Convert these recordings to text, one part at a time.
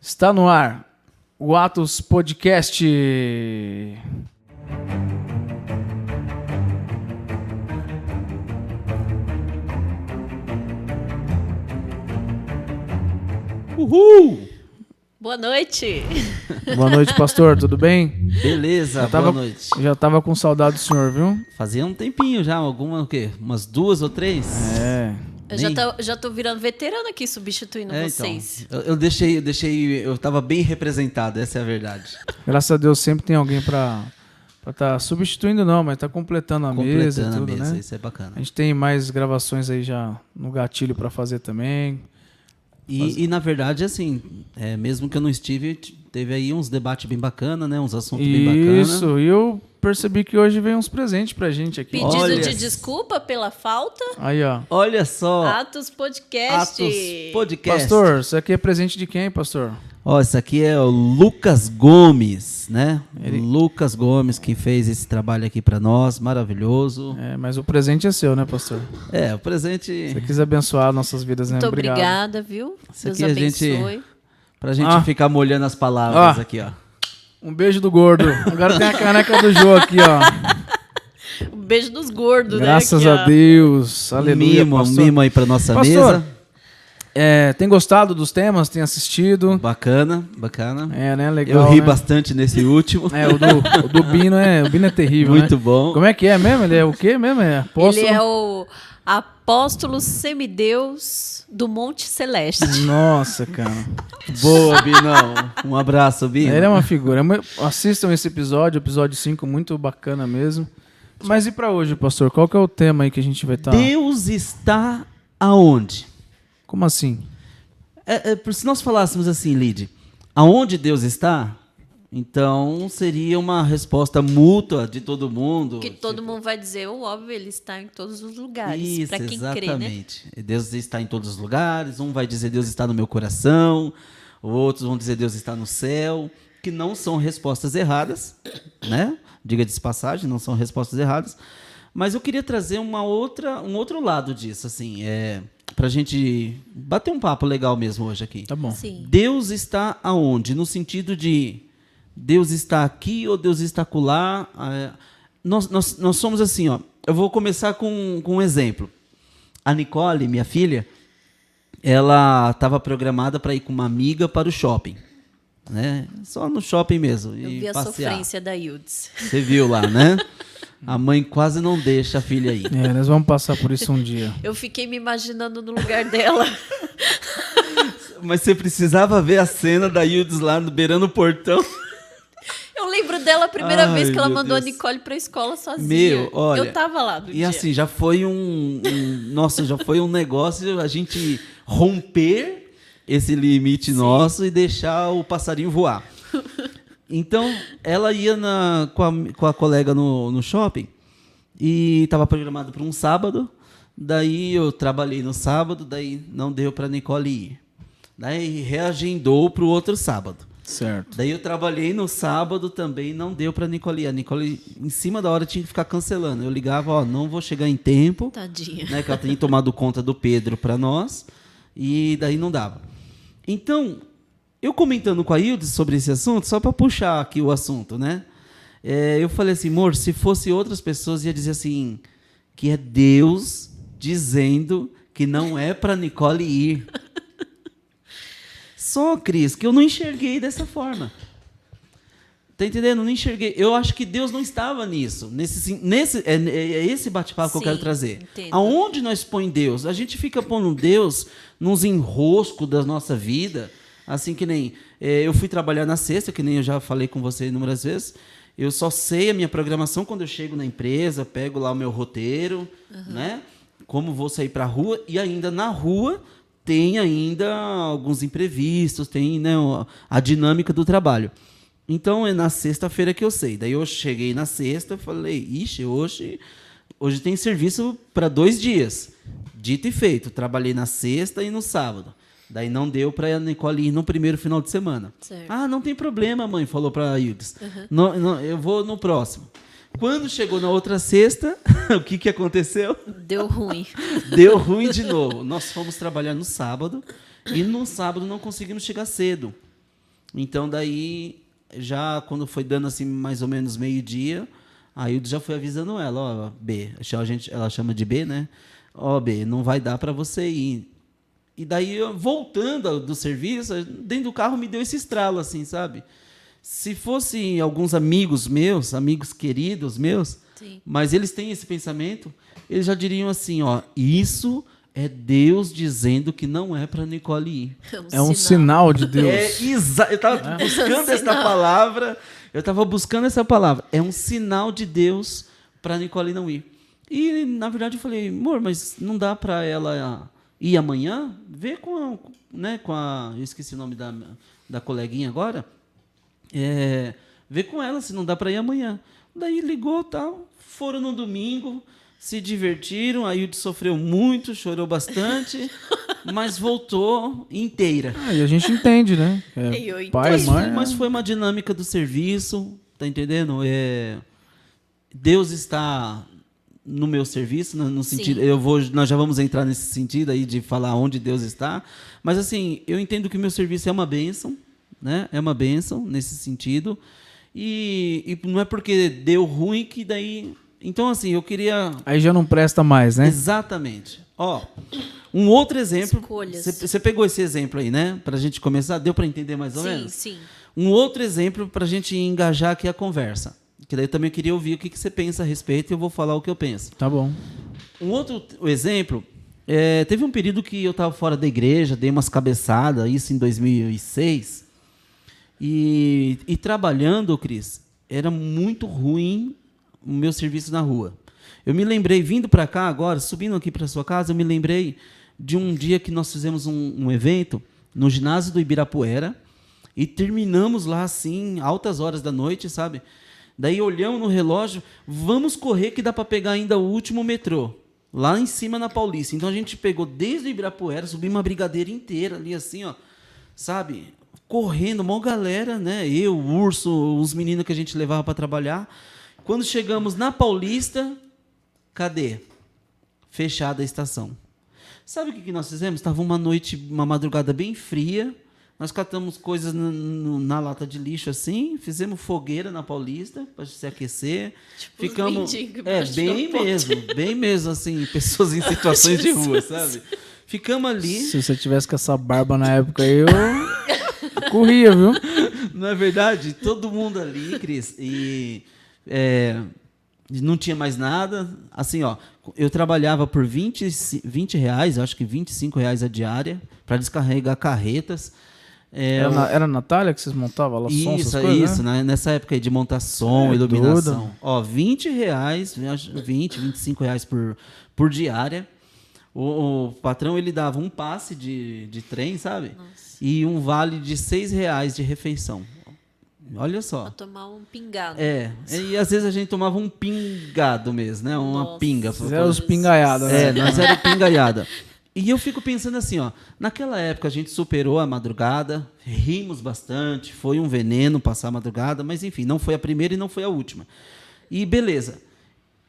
Está no ar o Atos Podcast. Uhul! Boa noite! Boa noite, pastor, tudo bem? Beleza, boa noite. Já tava com saudade do senhor, viu? Fazia um tempinho já, umas 2 ou 3? É. Eu já tô virando veterano aqui, substituindo vocês. Então, eu tava bem representado, essa é a verdade. Graças a Deus sempre tem alguém pra tá substituindo não, mas tá completando a mesa e tudo, né? Isso é bacana. A gente tem mais gravações aí já no gatilho pra fazer também. E na verdade, assim, mesmo que eu não estive, teve aí uns debates bem bacanas, né? Uns assuntos bem bacanas. Isso, e eu percebi que hoje vem uns presentes pra gente aqui. Pedido de desculpa pela falta. Aí, ó. Olha só. Atos Podcast. Atos Podcast. Pastor, isso aqui é presente de quem, pastor? Ó, isso aqui é o Lucas Gomes, né? Lucas Gomes que fez esse trabalho aqui pra nós, maravilhoso. Mas o presente é seu, né, pastor? O presente... Se você quiser abençoar nossas vidas, né? Muito Obrigado. obrigada, viu? Isso Deus aqui abençoe. Pra gente ficar molhando as palavras aqui, ó. Um beijo do gordo. Agora tem a caneca do Jô aqui, ó. Um beijo dos gordos, Graças né? Aqui, a Deus. Aleluia, pastor. Mimo aí pra nossa pastor, mesa. Tem gostado dos temas? Tem assistido? Bacana. Né? Legal, Eu ri né? bastante nesse último. O do Bino o Bino é terrível, Muito né? bom. Como é que é mesmo? Ele é o quê mesmo? Apóstolo? Ele é o apóstolo semideus do Monte Celeste. Nossa, cara. Boa, Binão. Um abraço, Bino. Ele é uma figura. Assistam esse episódio 5, muito bacana mesmo. Mas e pra hoje, pastor? Qual que é o tema aí que a gente vai estar... Deus está aonde? Como assim? Se nós falássemos assim, Lid, aonde Deus está, então seria uma resposta mútua de todo mundo. Que todo mundo vai dizer, o óbvio, ele está em todos os lugares. Isso, pra quem crê, né? exatamente. Deus está em todos os lugares. Um vai dizer Deus está no meu coração, outros vão dizer Deus está no céu, que não são respostas erradas, né? Diga de passagem, não são respostas erradas. Mas eu queria trazer um outro lado disso, assim, pra gente bater um papo legal mesmo hoje aqui. Tá bom. Sim. Deus está aonde? No sentido de Deus está aqui ou Deus está acolá? Nós somos assim, ó. Eu vou começar com um exemplo. A Nicole, minha filha, ela estava programada para ir com uma amiga para o shopping, né? Só no shopping mesmo. Eu vi a sofrência da Yildiz. Você viu lá, né? A mãe quase não deixa a filha ir. Nós vamos passar por isso um dia. Eu fiquei me imaginando no lugar dela. Mas você precisava ver a cena da Yildiz lá beirando o portão. Eu lembro dela a primeira vez que ela meu mandou Deus. a Nicole pra escola sozinha. Olha, eu tava lá no E dia. assim, já foi já foi um negócio a gente romper esse limite nosso e deixar o passarinho voar. Então, ela ia com a colega no shopping e estava programado para um sábado. Daí eu trabalhei no sábado, daí não deu para Nicole ir. Daí reagendou para o outro sábado. Certo. Daí eu trabalhei no sábado também, não deu para Nicole ir. A Nicole, em cima da hora, tinha que ficar cancelando. Eu ligava, não vou chegar em tempo. Tadinha. Né, que ela tinha tomado conta do Pedro para nós. E daí não dava. Então, eu comentando com a Yildiz sobre esse assunto, só para puxar aqui o assunto, né? Eu falei assim, amor, se fosse outras pessoas, ia dizer assim, que é Deus dizendo que não é para Nicole ir. Só, Cris, que eu não enxerguei dessa forma. Tá entendendo? Não enxerguei. Eu acho que Deus não estava nisso. É esse bate-papo que eu quero trazer. Entendo. Aonde nós põe Deus? A gente fica pondo Deus nos enroscos da nossa vida, assim que nem... eu fui trabalhar na sexta, que nem eu já falei com você inúmeras vezes. Eu só sei a minha programação quando eu chego na empresa, pego lá o meu roteiro, né? Como vou sair para a rua. E ainda na rua tem ainda alguns imprevistos, tem, né, a dinâmica do trabalho. Então, é na sexta-feira que eu sei. Daí eu cheguei na sexta e falei, ixi, hoje tem serviço para 2 dias. Dito e feito, trabalhei na sexta e no sábado. Daí não deu para a Nicole ir no primeiro final de semana. Certo. Ah, não tem problema, mãe, falou para a Yildiz. Não, eu vou no próximo. Quando chegou na outra sexta, o que aconteceu? Deu ruim. Deu ruim de novo. Nós fomos trabalhar no sábado e no sábado não conseguimos chegar cedo. Então, daí, já quando foi dando assim mais ou menos meio-dia, a Hilda já foi avisando ela, ó, B, ela chama de B, né? Ó, B, não vai dar para você ir. E daí, voltando do serviço, dentro do carro me deu esse estralo, assim, sabe? Se fossem alguns amigos meus, amigos queridos meus, Sim. mas eles têm esse pensamento, eles já diriam assim, ó, isso é Deus dizendo que não é para Nicole ir. É um sinal de Deus. Eu estava buscando essa palavra, é um sinal de Deus para Nicole não ir. E, na verdade, eu falei, amor, mas não dá para ela ir amanhã? Vê com a... Eu esqueci o nome da coleguinha agora. Vê com ela se não dá para ir amanhã. Daí ligou, tal, foram no domingo, se divertiram, a Hilde sofreu muito, chorou bastante, mas voltou inteira. E a gente entende, né? Eu Pai, entendo. mãe... Mas foi uma dinâmica do serviço, tá entendendo? Deus está no meu serviço, no sentido, nós já vamos entrar nesse sentido aí de falar onde Deus está, mas assim, eu entendo que o meu serviço é uma bênção, né? É uma bênção nesse sentido, e não é porque deu ruim que daí... Então, assim, eu queria... Aí já não presta mais, né? Exatamente. Ó, um outro exemplo... Escolhas. Você pegou esse exemplo aí, né? Para a gente começar, deu para entender mais ou menos? Sim. Um outro exemplo para a gente engajar aqui a conversa. Que daí eu também queria ouvir o que você pensa a respeito e eu vou falar o que eu penso. Tá bom. Um outro exemplo, teve um período que eu estava fora da igreja, dei umas cabeçadas, isso em 2006, e trabalhando, Cris, era muito ruim o meu serviço na rua. Eu me lembrei, vindo para cá agora, subindo aqui para sua casa, eu me lembrei de um dia que nós fizemos um evento no ginásio do Ibirapuera e terminamos lá, assim, altas horas da noite, sabe? Daí olhamos no relógio, vamos correr que dá para pegar ainda o último metrô, lá em cima na Paulista. Então a gente pegou desde o Ibirapuera, subimos uma brigadeira inteira ali assim, ó, sabe? Correndo, uma galera, né? Eu, o Urso, os meninos que a gente levava para trabalhar. Quando chegamos na Paulista, cadê? Fechada a estação. Sabe o que nós fizemos? Estava uma madrugada bem fria. Nós catamos coisas na lata de lixo assim, fizemos fogueira na Paulista para se aquecer. Tipo, ficamos mendigo, bem mesmo assim, pessoas em situações de rua, sabe? Ficamos ali. Se você tivesse com essa barba na época aí, eu corria, viu? Não é verdade? Todo mundo ali, Cris, e não tinha mais nada. Assim, ó, eu trabalhava por 20 reais, acho que 25 reais a diária, para descarregar carretas. Era a Natália que vocês montavam lá, som, essas coisas, isso, né? Nessa época aí de montar som, iluminação. Ó, 20 reais, 25 reais por diária. O patrão, ele dava um passe de trem, sabe? Nossa. E um vale de 6 reais de refeição. Olha só. Pra tomar um pingado. E às vezes a gente tomava um pingado mesmo, né? Uma Nossa. pinga. Vocês eram os pingaiados, né? Nós éramos pingaiada. E eu fico pensando assim, ó, naquela época a gente superou a madrugada, rimos bastante, foi um veneno passar a madrugada, mas enfim, não foi a primeira e não foi a última. E beleza.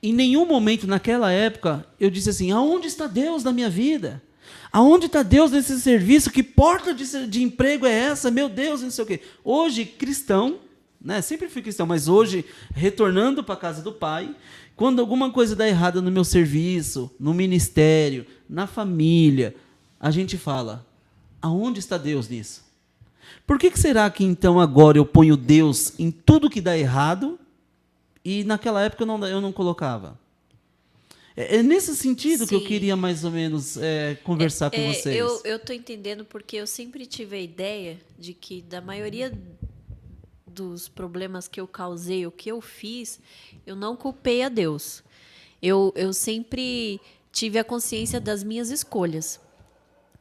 Em nenhum momento naquela época eu disse assim, aonde está Deus na minha vida? Aonde está Deus nesse serviço? Que porta de emprego é essa? Meu Deus, não sei o quê. Hoje, cristão, né? Sempre fui cristão, mas hoje, retornando para a casa do Pai, quando alguma coisa dá errada no meu serviço, no ministério, na família, a gente fala, aonde está Deus nisso? Por que será que então agora eu ponho Deus em tudo que dá errado e naquela época eu não colocava? É nesse sentido Sim. que eu queria mais ou menos conversar com vocês. Eu tô entendendo porque eu sempre tive a ideia de que da maioria dos problemas que eu causei, o que eu fiz, eu não culpei a Deus. Eu sempre tive a consciência das minhas escolhas.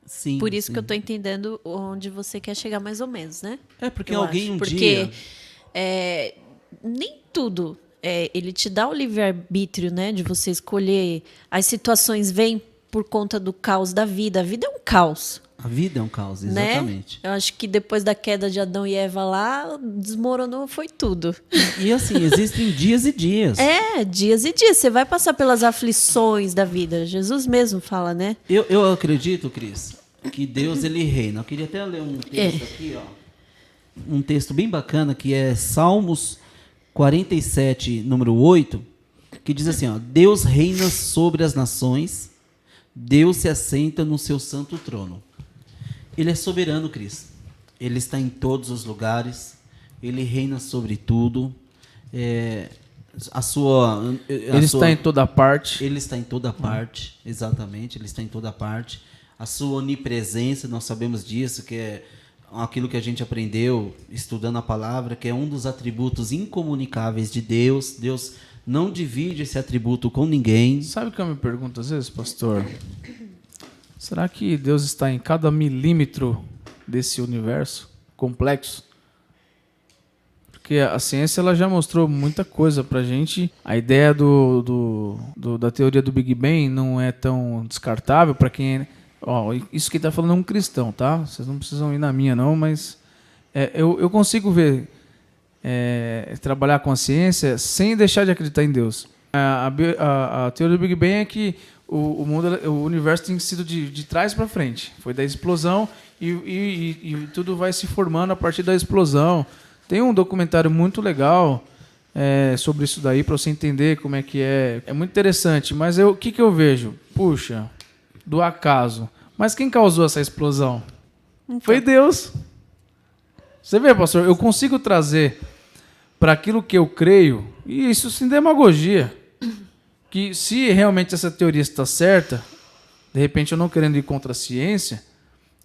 Sim, Por isso sim. que eu tô entendendo onde você quer chegar mais ou menos, né? Porque Eu alguém acho. um Porque, dia... nem tudo. Ele te dá o livre-arbítrio, né? De você escolher. As situações vêm por conta do caos da vida. A vida é um caos. A vida é um caos, Né? exatamente. Eu acho que depois da queda de Adão e Eva lá, desmoronou, foi tudo. E assim, existem dias e dias. Dias e dias. Você vai passar pelas aflições da vida. Jesus mesmo fala, né? Eu acredito, Cris, que Deus ele reina. Eu queria até ler um texto aqui, ó. um texto bem bacana, que é Salmos 47, número 8, que diz assim, ó, Deus reina sobre as nações, Deus se assenta no seu santo trono. Ele é soberano, Cris. Ele está em todos os lugares, ele reina sobre tudo. Ele está em toda parte. Ele está em toda parte, exatamente, ele está em toda parte. A sua onipresença, nós sabemos disso, que é aquilo que a gente aprendeu estudando a palavra, que é um dos atributos incomunicáveis de Deus. Deus não divide esse atributo com ninguém. Sabe o que eu me pergunto às vezes, pastor? Será que Deus está em cada milímetro desse universo complexo? Porque a ciência ela já mostrou muita coisa pra gente. A ideia da teoria do Big Bang não é tão descartável para quem... isso que está falando é um cristão, tá? Vocês não precisam ir na minha, não, mas eu consigo ver trabalhar com a ciência sem deixar de acreditar em Deus. A teoria do Big Bang é que o universo tem sido de trás para frente. Foi da explosão e tudo vai se formando a partir da explosão. Tem um documentário muito legal sobre isso daí, para você entender como é que é. É muito interessante, mas o que eu vejo? Puxa, do acaso. Mas quem causou essa explosão? Então. Foi Deus. Você vê, pastor, eu consigo trazer para aquilo que eu creio, e isso sem demagogia, que se realmente essa teoria está certa, de repente eu não querendo ir contra a ciência,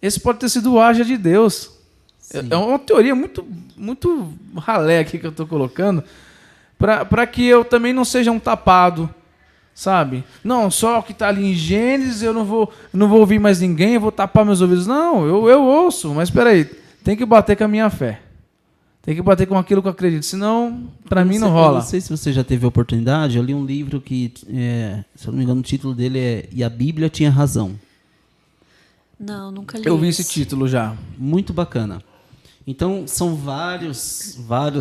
esse pode ter sido o haja de Deus. Sim. É uma teoria muito, muito ralé aqui que eu estou colocando, para que eu também não seja um tapado, sabe? Não, só o que está ali em Gênesis, eu não vou ouvir mais ninguém, eu vou tapar meus ouvidos. Não, eu ouço, mas espera aí, tem que bater com a minha fé. Tem que bater com aquilo que eu acredito, senão, para mim, não rola. Eu não sei se você já teve a oportunidade, eu li um livro que, se eu não me engano, o título dele é E a Bíblia Tinha Razão. Não, nunca li. Eu vi esse título já. Muito bacana. Então, são vários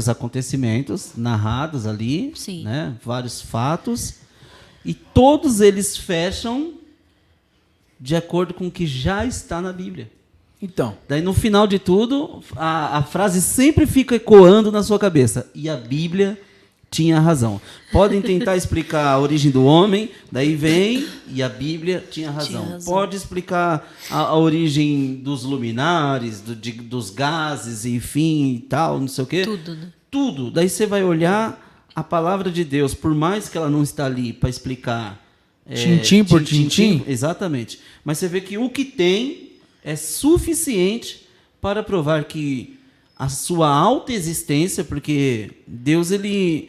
acontecimentos narrados ali, Sim. Né? Vários fatos, e todos eles fecham de acordo com o que já está na Bíblia. Então. Daí, no final de tudo, a frase sempre fica ecoando na sua cabeça. E a Bíblia tinha razão. Podem tentar explicar a origem do homem, daí vem, e a Bíblia tinha razão. Pode explicar a origem dos luminares, dos gases, enfim, e tal, não sei o quê. Tudo, né? Tudo. Daí você vai olhar a palavra de Deus, por mais que ela não está ali para explicar... Tintim por tintim? Exatamente. Mas você vê que o que tem é suficiente para provar que a sua autoexistência, porque Deus ele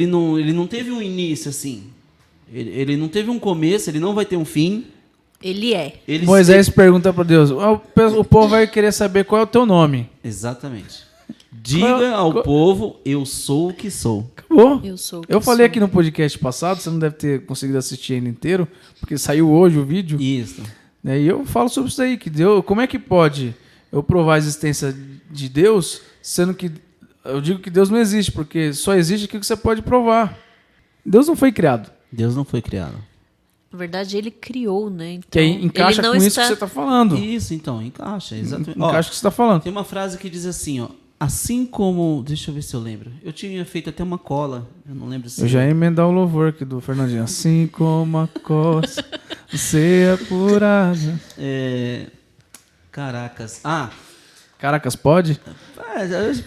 não teve um início assim, ele não teve um começo, ele não vai ter um fim. Ele é. Moisés pergunta para Deus, o povo vai querer saber qual é o teu nome. Exatamente. Diga ao povo, eu sou o que sou. Acabou. Eu falei aqui no podcast passado, você não deve ter conseguido assistir ele inteiro, porque saiu hoje o vídeo. Isso. E eu falo sobre isso aí, que Deus, como é que pode eu provar a existência de Deus, sendo que eu digo que Deus não existe, porque só existe aquilo que você pode provar. Deus não foi criado. Deus não foi criado. Na verdade, ele criou, né? Então, que aí encaixa com isso que você está falando. Isso, então, encaixa, exatamente. Encaixa com o que você está falando. Tem uma frase que diz assim, ó, assim como... Deixa eu ver se eu lembro. Eu tinha feito até uma cola, eu não lembro se... Eu já ia emendar o louvor aqui do Fernandinho. Assim como a costa, você é apurada. Caracas. Caracas, pode?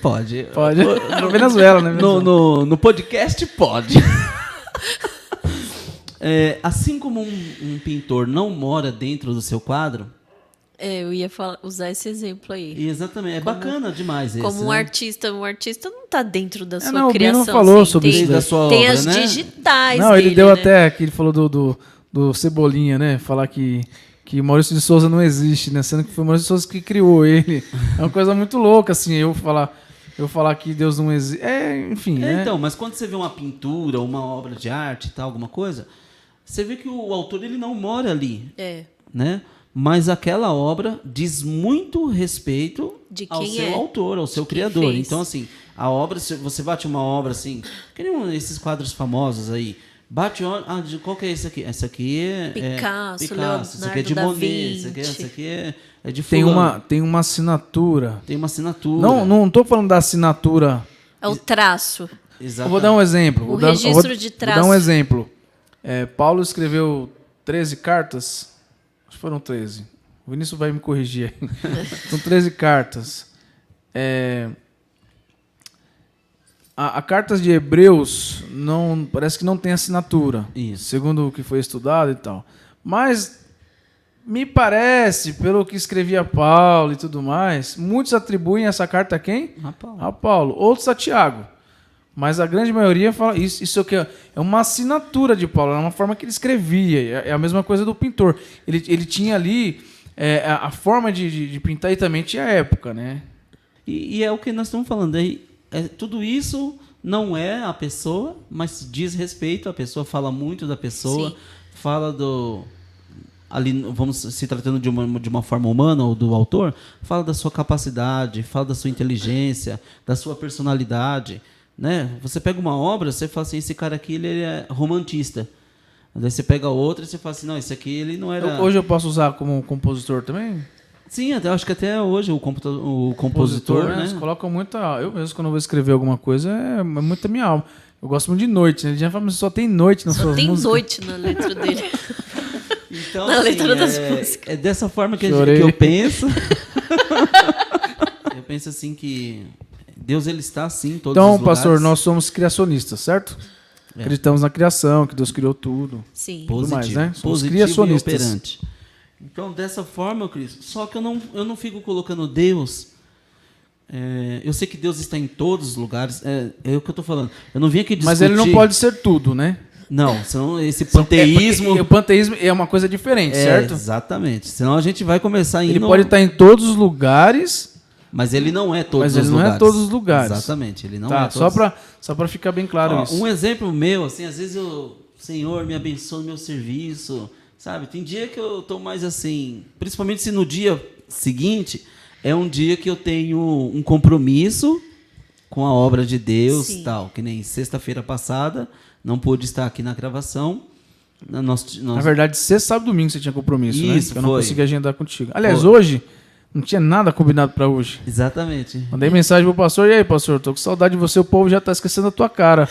Pode. Pode. Na Venezuela, né? No podcast, pode. Assim como um pintor não mora dentro do seu quadro... eu ia usar esse exemplo aí. Exatamente, é bacana demais esse. Como um né? artista não está dentro da sua não, criação. O Bino falou assim, sobre isso. Da sua tem obra, as né? digitais Não, dele, ele deu né? até, que ele falou do Cebolinha, né? Falar que Maurício de Souza não existe, né? Sendo que foi Maurício de Souza que criou ele. É uma coisa muito louca, assim, eu falar que Deus não existe. Enfim, né? Então, mas quando você vê uma pintura, uma obra de arte e tal, alguma coisa, você vê que o autor ele não mora ali. Né? Mas aquela obra diz muito respeito ao seu autor, ao seu criador. Fez. Então, assim, a obra, se você bate uma obra assim, que nem esses quadros famosos aí, Bate o olho. Qual que é esse aqui? Essa aqui é Picasso, Essa aqui é de Leonardo da Monet. Vinci. Essa aqui é de Tem fulano. tem uma assinatura. Tem uma assinatura. Não tô falando da assinatura. É o traço. Eu Exatamente. vou dar um exemplo. O registro de Vou traço. dar um exemplo. Paulo escreveu 13 cartas. Acho que foram 13. O Vinícius vai me corrigir aí. São 13 cartas. A cartas de Hebreus parece que não tem assinatura. Isso. Segundo o que foi estudado e tal. Mas me parece, pelo que escrevia Paulo e tudo mais, muitos atribuem essa carta a quem? A Paulo. Outros a Tiago. Mas a grande maioria fala isso aqui é uma assinatura de Paulo, é uma forma que ele escrevia. É a mesma coisa do pintor. Ele tinha ali a forma de pintar e também tinha a época, né? E é o que nós estamos falando. Tudo isso não é a pessoa, mas diz respeito à pessoa, fala muito da pessoa, Sim. fala ali, vamos se tratando de uma forma humana ou do autor, fala da sua capacidade, fala da sua inteligência, da sua personalidade, né? Você pega uma obra, você fala assim, esse cara aqui ele é romantista. Daí você pega outra e você fala assim, não, esse aqui ele não era... Hoje eu posso usar como compositor também? Sim, acho que até hoje o compositor, né? Eles colocam muita... Eu mesmo, quando eu vou escrever alguma coisa, é muita minha alma. Eu gosto muito de noite, né? Ele já fala, mas só tem noite nas suas Tem músicas. noite na letra dele. Então, Na assim, leitura das músicas. É dessa forma que Chorei. eu penso. Eu penso assim que Deus ele está assim em todos os Então, lugares. pastor, nós somos criacionistas, certo? Acreditamos na criação, que Deus criou tudo. Sim. tudo mais, né? Somos Positivo criacionistas. e operante. Então, dessa forma, Cristo, só que eu não fico colocando Deus... eu sei que Deus está em todos os lugares. É o que eu estou falando. Eu não vim aqui discutir... Mas ele não pode ser tudo, né? Não, senão esse panteísmo... Porque o panteísmo é uma coisa diferente, certo? Exatamente. Senão a gente vai começar Ele pode estar em todos os lugares, Mas ele não é todos mas os ele não lugares. é todos os lugares. Exatamente, ele não Tá, é todos. só pra ficar bem claro isso. Um exemplo meu, assim, às vezes Senhor, me abençoa no meu serviço, sabe? Tem dia que eu tô mais assim, principalmente se no dia seguinte é um dia que eu tenho um compromisso com a obra de Deus, Sim. tal, que nem sexta-feira passada, não pude estar aqui na gravação. Na verdade, sexta, sábado e domingo você tinha compromisso, né? Isso, Que eu não foi. consegui agendar contigo. Aliás, Foi. hoje não tinha nada combinado pra hoje. Exatamente. Mandei mensagem pro pastor, e aí, pastor, tô com saudade de você, o povo já tá esquecendo a tua cara.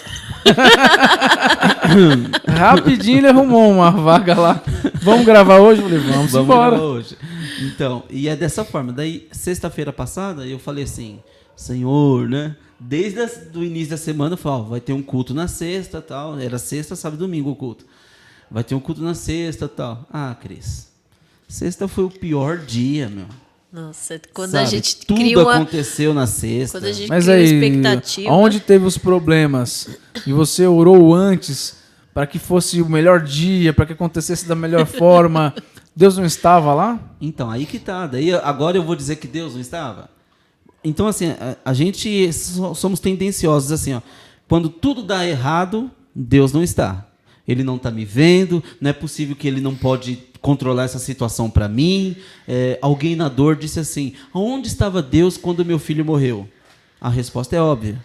Rapidinho ele arrumou uma vaga lá. Vamos gravar hoje? Eu falei, vamos embora. gravar hoje. Então, e é dessa forma. Daí, sexta-feira passada, eu falei assim, Senhor, né? Desde o início da semana, eu falei, vai ter um culto na sexta, tal. Era sexta, sábado e domingo o culto. Vai ter um culto na sexta, tal. Ah, Cris, sexta foi o pior dia, meu. Nossa, quando Sabe? a gente Tudo cria uma... aconteceu na sexta. Quando a gente Mas cria uma aí, expectativa... onde teve os problemas e você orou antes para que fosse o melhor dia, para que acontecesse da melhor forma, Deus não estava lá? Então, aí que tá. Daí, agora eu vou dizer que Deus não estava? Então, assim, a gente somos tendenciosos, assim, ó. Quando tudo dá errado, Deus não está. Ele não está me vendo, não é possível que ele não pode controlar essa situação para mim. Alguém na dor disse assim, onde estava Deus quando meu filho morreu? A resposta é óbvia.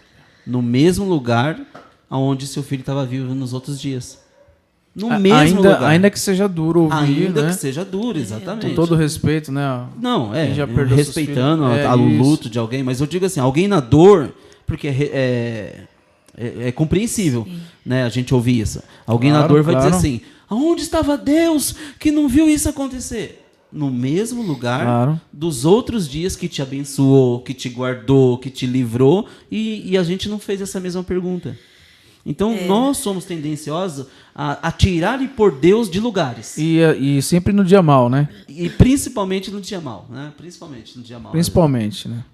No mesmo lugar onde seu filho estava vivo nos outros dias. No mesmo lugar. Ainda que seja duro ouvir, Ainda né? que seja duro, exatamente. Com todo respeito, né? Não, Quem já perdeu seus respeitando filhos. o Isso. luto de alguém, mas eu digo assim, alguém na dor, porque é compreensível, né, a gente ouvir isso. Alguém na Claro, dor vai dizer claro. assim, aonde estava Deus que não viu isso acontecer? No mesmo lugar Claro. dos outros dias que te abençoou, que te guardou, que te livrou, e a gente não fez essa mesma pergunta. Então, nós somos tendenciosos a tirar e pôr Deus de lugares. E sempre no dia mal, né? E principalmente no dia mal, né? Principalmente no dia mal. Principalmente, né?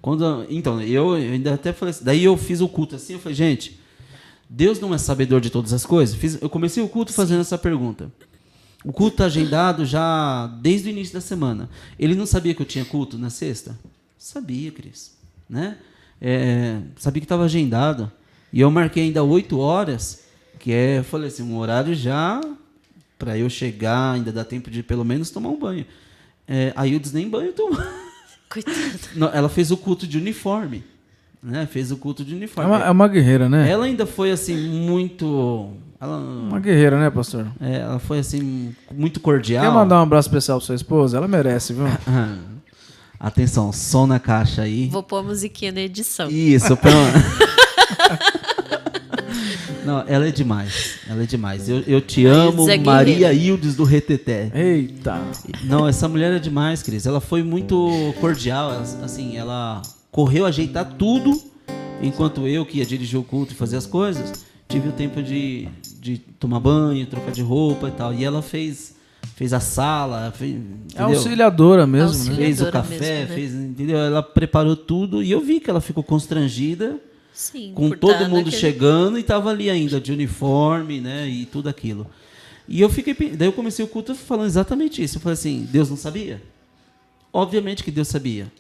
Então, eu ainda até falei assim, daí eu fiz o culto assim, eu falei, gente, Deus não é sabedor de todas as coisas? Eu comecei o culto fazendo essa pergunta. O culto está agendado já desde o início da semana. Ele não sabia que eu tinha culto na sexta? Sabia, Cris. Né? Sabia que estava agendado. E eu marquei ainda 8 horas, eu falei assim, um horário já para eu chegar, ainda dá tempo de pelo menos tomar um banho. Aí eu disse, nem banho tomar. Coitado. Não, ela fez o culto de uniforme. né? Fez o culto de É uniforme. é uma guerreira, né? Ela ainda foi assim muito, Uma guerreira, né, pastor? ela foi assim muito cordial. Quer mandar um abraço especial pra sua esposa? Ela merece, viu? Atenção, som na caixa aí. Vou pôr a musiquinha na edição. Isso, Não, ela é demais. Ela é demais. Eu te amo, é Maria guerreira. Hildes do Reteté. Eita. Não, essa mulher é demais, Cris. Ela foi muito cordial. Assim, ela correu ajeitar tudo, enquanto eu, que ia dirigir o culto e fazer as coisas, tive o tempo de tomar banho, trocar de roupa e tal. E ela fez a sala, É entendeu? auxiliadora mesmo, né? Fez o Auxiliadora café, mesmo, né? fez, entendeu? Ela preparou tudo e eu vi que ela ficou constrangida Sim, com por todo tá mundo naquele- chegando e tava ali ainda de uniforme, né, e tudo aquilo. E eu fiquei, daí eu comecei o culto falando exatamente isso. Eu falei assim, Deus não sabia? Obviamente que Deus sabia.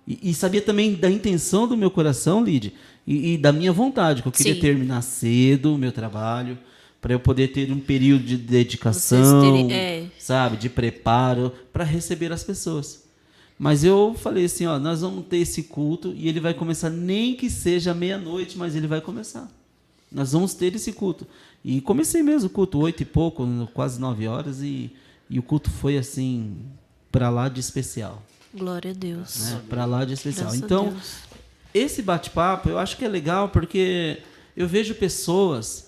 E sabia também da intenção do meu coração, Lide, e da minha vontade, que eu queria Sim. terminar cedo o meu trabalho, para eu poder ter um período de dedicação, Vocês terem- sabe, de preparo para receber as pessoas. Mas eu falei assim, ó, nós vamos ter esse culto e ele vai começar nem que seja meia-noite, mas ele vai começar. Nós vamos ter esse culto. E comecei mesmo o culto, 8 e pouco, quase 9 horas, e o culto foi assim, para lá de especial. Glória a Deus. Né? Para lá de especial. Graças a Então, Deus. esse bate-papo eu acho que é legal porque eu vejo pessoas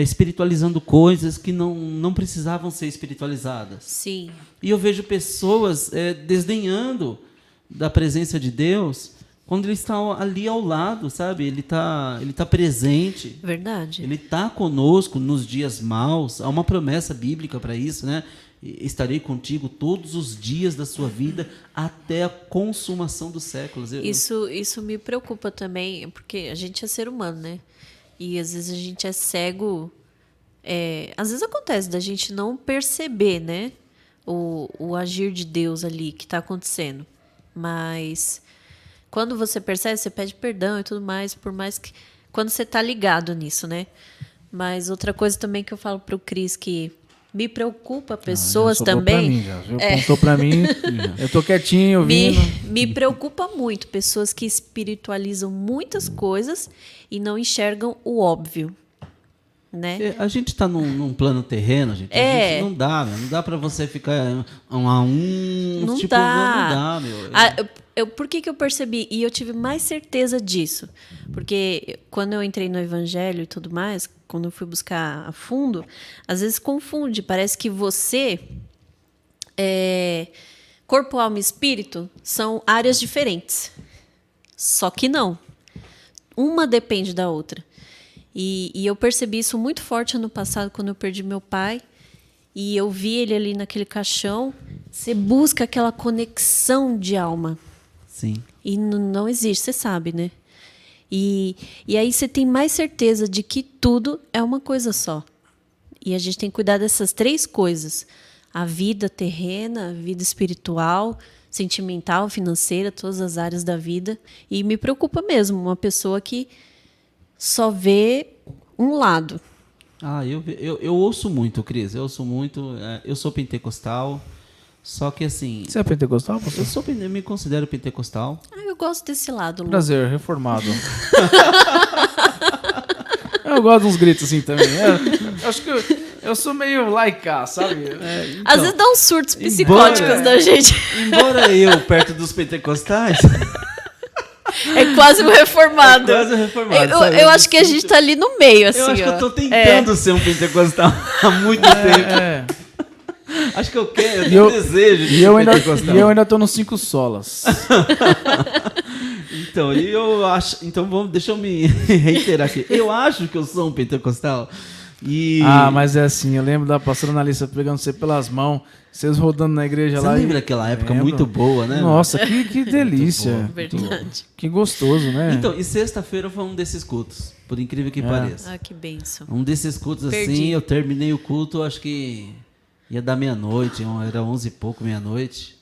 espiritualizando coisas que não precisavam ser espiritualizadas. Sim, E eu vejo pessoas desdenhando da presença de Deus quando ele está ali ao lado, sabe? Ele tá presente. verdade. Ele está conosco nos dias maus. Há uma promessa bíblica para isso, né? Estarei contigo todos os dias da sua vida até a consumação dos séculos. Isso me preocupa também, porque a gente é ser humano, né? E às vezes a gente é cego. Às vezes acontece da gente não perceber, né? O agir de Deus ali que está acontecendo. Mas quando você percebe, você pede perdão e tudo mais, por mais que. Quando você está ligado nisso, né? Mas outra coisa também que eu falo pro Cris que me preocupa pessoas Já sobrou também. Pra mim, já, viu? Contou pra mim. Eu tô quietinho, ouvindo. Me preocupa muito pessoas que espiritualizam muitas coisas e não enxergam o óbvio, né? A gente está num plano terreno, gente. A gente não dá, meu. Não dá para você ficar um a um. Não tipo, dá. Não dá, meu. Por que eu percebi? E eu tive mais certeza disso. Porque quando eu entrei no evangelho e tudo mais, quando eu fui buscar a fundo, às vezes confunde. Parece que você, corpo, alma e espírito, são áreas diferentes. Só que não. Uma depende da outra. E eu percebi isso muito forte ano passado, quando eu perdi meu pai. E eu vi ele ali naquele caixão. Você busca aquela conexão de alma. Sim. E não existe, você sabe, né? E aí você tem mais certeza de que tudo é uma coisa só. E a gente tem que cuidar dessas três coisas. A vida terrena, a vida espiritual, sentimental, financeira, todas as áreas da vida. E me preocupa mesmo uma pessoa que só vê um lado. Eu ouço muito, Cris. Eu ouço muito. Eu sou pentecostal. Só que assim. Você é pentecostal, pastor? Eu me considero pentecostal. Eu gosto desse lado, Lu. Prazer, reformado. Eu gosto de uns gritos assim também. Eu acho que eu sou meio laica, sabe? Às vezes dá uns surtos psicóticos da gente. Embora eu, perto dos pentecostais. É quase um reformado. Quase reformado. sabe? Eu acho que a gente tá ali no meio, assim. Eu acho que ó. eu tô tentando ser um pentecostal há muito tempo. Acho que eu quero, eu desejo de e ser eu ainda, pentecostal. e eu ainda tô nos 5 solas. Então, eu acho. Então, deixa eu me reiterar aqui. Eu acho que eu sou um pentecostal. Mas é assim, eu lembro da pastora Analissa pegando você pelas mãos, vocês rodando na igreja Você lá. lembra daquela época muito boa, né? Nossa, que delícia. Verdade. Que gostoso, né? Então, e sexta-feira foi um desses cultos, por incrível que pareça. Ah, que bênção. Um desses cultos Perdi. assim, eu terminei o culto, acho que ia dar meia-noite, era 11 e pouco, meia-noite.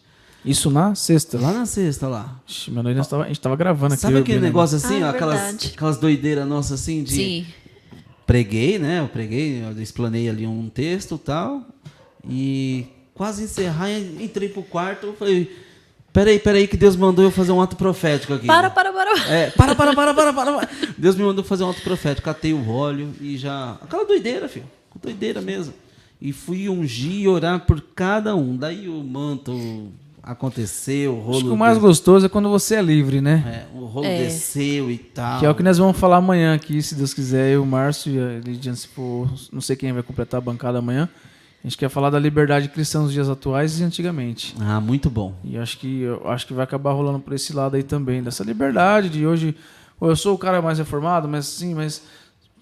Isso na sexta. Lá na sexta, lá. Ixi, meia-noite a gente tava gravando aqui. Sabe eu aquele vi, né? negócio assim, ó, verdade. aquelas doideiras nossas assim de... Sim. Preguei, né? Eu explanei ali um texto e tal. E quase encerrar, entrei pro quarto, eu falei, Peraí, que Deus mandou eu fazer um ato profético aqui. Para. Para. Deus me mandou fazer um ato profético. Catei o óleo e já... Aquela doideira, filho. Doideira mesmo. E fui ungir e orar por cada um. Daí o manto aconteceu, o rolo... Acho que o mais gostoso é quando você é livre, né? o rolo desceu e tal. Que é o que nós vamos falar amanhã aqui, se Deus quiser. Eu, o Márcio e a Lidiane, se for, não sei quem vai completar a bancada amanhã. A gente quer falar da liberdade cristã nos dias atuais e antigamente. Ah, muito bom. E eu acho que vai acabar rolando por esse lado aí também, dessa liberdade de hoje. Eu sou o cara mais reformado, mas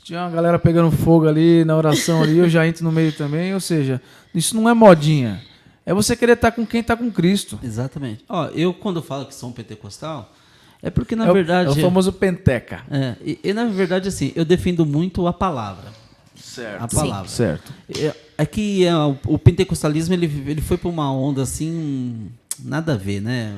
tinha uma galera pegando fogo ali na oração ali, eu já entro no meio também. Ou seja, isso não é modinha. É você querer estar com quem está com Cristo. Exatamente. Eu quando falo que sou um pentecostal, é porque na verdade... É o famoso penteca. E na verdade, assim, eu defendo muito a palavra. Certo. A palavra. Sim. Certo. É que o pentecostalismo ele foi para uma onda assim, nada a ver, né?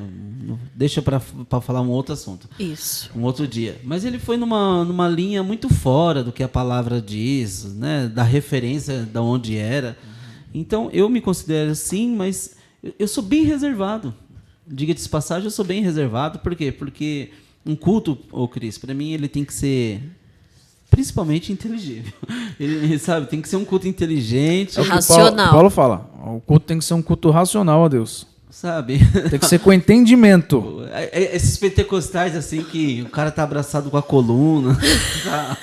Deixa para falar um outro assunto. Isso. Um outro dia. Mas ele foi numa linha muito fora do que a palavra diz, né? Da referência da onde era. Então eu me considero assim, mas eu sou bem reservado. Diga-se de passagem, eu sou bem reservado. Por quê? Porque um culto, Cris, para mim ele tem que ser principalmente inteligível. Ele, sabe, tem que ser um culto inteligente. Racional. Paulo fala, o culto tem que ser um culto racional a Deus. Sabe? Tem que ser com entendimento. Esses pentecostais, assim, que o cara tá abraçado com a coluna, tá?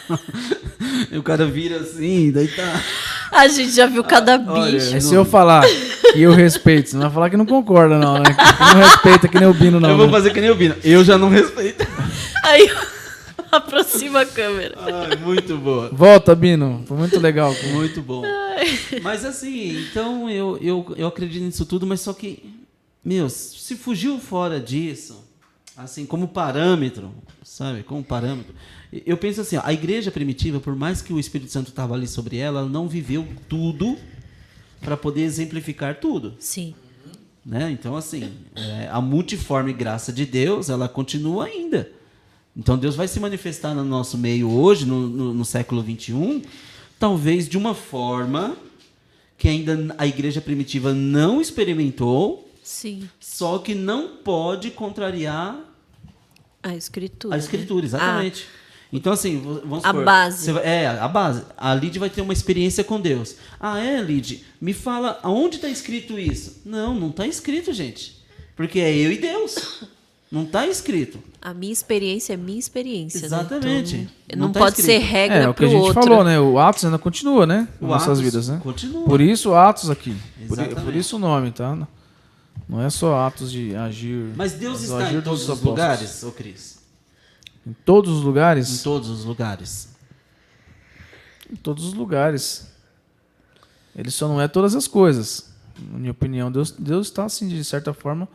E o cara vira assim, daí tá... A gente já viu cada Olha, bicho. Se eu falar que eu respeito, você não vai falar que não concorda, não, né? Que não respeita que nem o Bino, não. Eu vou né? fazer que nem o Bino. Eu já não respeito. Aí, aproxima a câmera. Ai, muito boa. Volta, Bino. Foi muito legal. Muito bom. Mas assim, então eu acredito nisso tudo, mas só que, se fugiu fora disso, assim, como parâmetro, sabe? Como parâmetro. Eu penso assim, a igreja primitiva, por mais que o Espírito Santo estava ali sobre ela não viveu tudo para poder exemplificar tudo. Sim. Né? Então, assim, a multiforme graça de Deus, ela continua ainda. Então, Deus vai se manifestar no nosso meio hoje, no século XXI, talvez de uma forma que ainda a igreja primitiva não experimentou, Sim. só que não pode contrariar A escritura. a escritura, exatamente. Então, assim, vamos supor... base. A base. A Lid vai ter uma experiência com Deus. Lid, me fala, aonde está escrito isso? Não está escrito, gente. Porque é eu e Deus. Não está escrito. A minha experiência é minha experiência. Exatamente. Né? Então, Não não tá pode escrito. ser regra É o que a pro gente outro. falou, né? O Atos ainda continua, né? O Nas nossas Atos vidas, né? continua. Por isso, Atos aqui. Exatamente. Por isso o nome, tá? Não é só Atos de agir. Mas Deus o está agir em todos dos os apóstolos. lugares, ô Cris? Em todos os lugares? Em todos os lugares. Em todos os lugares. Ele só não é todas as coisas. Na minha opinião, Deus está, assim, de certa forma...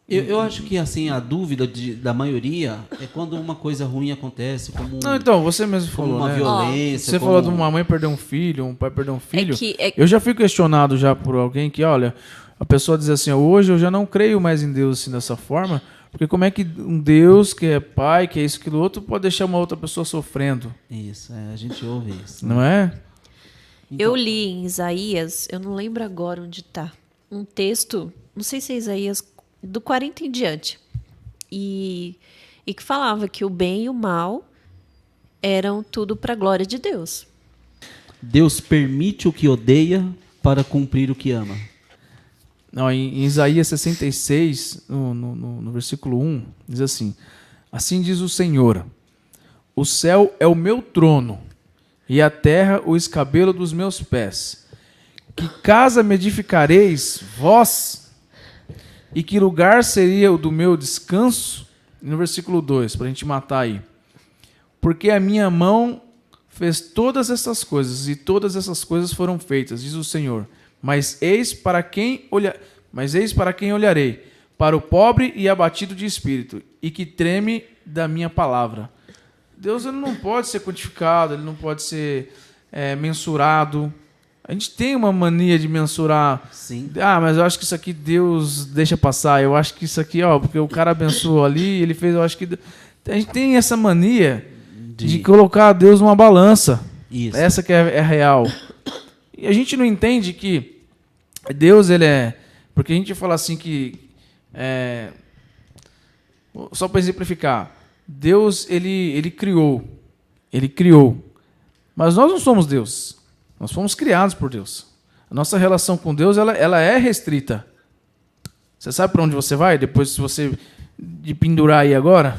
Eu acho que assim a dúvida da maioria é quando uma coisa ruim acontece, como, Não, então, você mesmo como falou, uma né? violência. Você como... falou de uma mãe perder um filho, um pai perder um filho. É Eu já fui questionado já por alguém que, olha, a pessoa diz assim, hoje eu já não creio mais em Deus assim dessa forma, porque como é que um Deus que é pai, que é isso, aquilo outro, pode deixar uma outra pessoa sofrendo? Isso, a gente ouve isso. Não é? Então, Eu li em Isaías, eu não lembro agora onde está, um texto, não sei se é Isaías, do 40 em diante, e que falava que o bem e o mal eram tudo para a glória de Deus. Deus permite o que odeia para cumprir o que ama. Não, em Isaías 66, no versículo 1, diz assim, assim diz o Senhor, o céu é o meu trono, e a terra o escabelo dos meus pés. Que casa me edificareis, vós? E que lugar seria o do meu descanso? No versículo 2, para a gente matar aí. Porque a minha mão fez todas essas coisas, e todas essas coisas foram feitas, diz o Senhor. Mas eis para quem olharei, para o pobre e abatido de espírito, e que treme da minha palavra. Deus ele não pode ser quantificado, ele não pode ser mensurado. A gente tem uma mania de mensurar. Sim. Mas eu acho que isso aqui Deus deixa passar. Eu acho que isso aqui, porque o cara abençoou ali, ele fez, eu acho que... A gente tem essa mania de colocar Deus numa balança. Isso. Essa que é real. E a gente não entende que Deus, ele é... Porque a gente fala assim que só para exemplificar, Deus, ele criou. Ele criou. Mas nós não somos Deus. Nós fomos criados por Deus. A nossa relação com Deus, ela é restrita. Você sabe para onde você vai? Depois, se você de pendurar aí agora?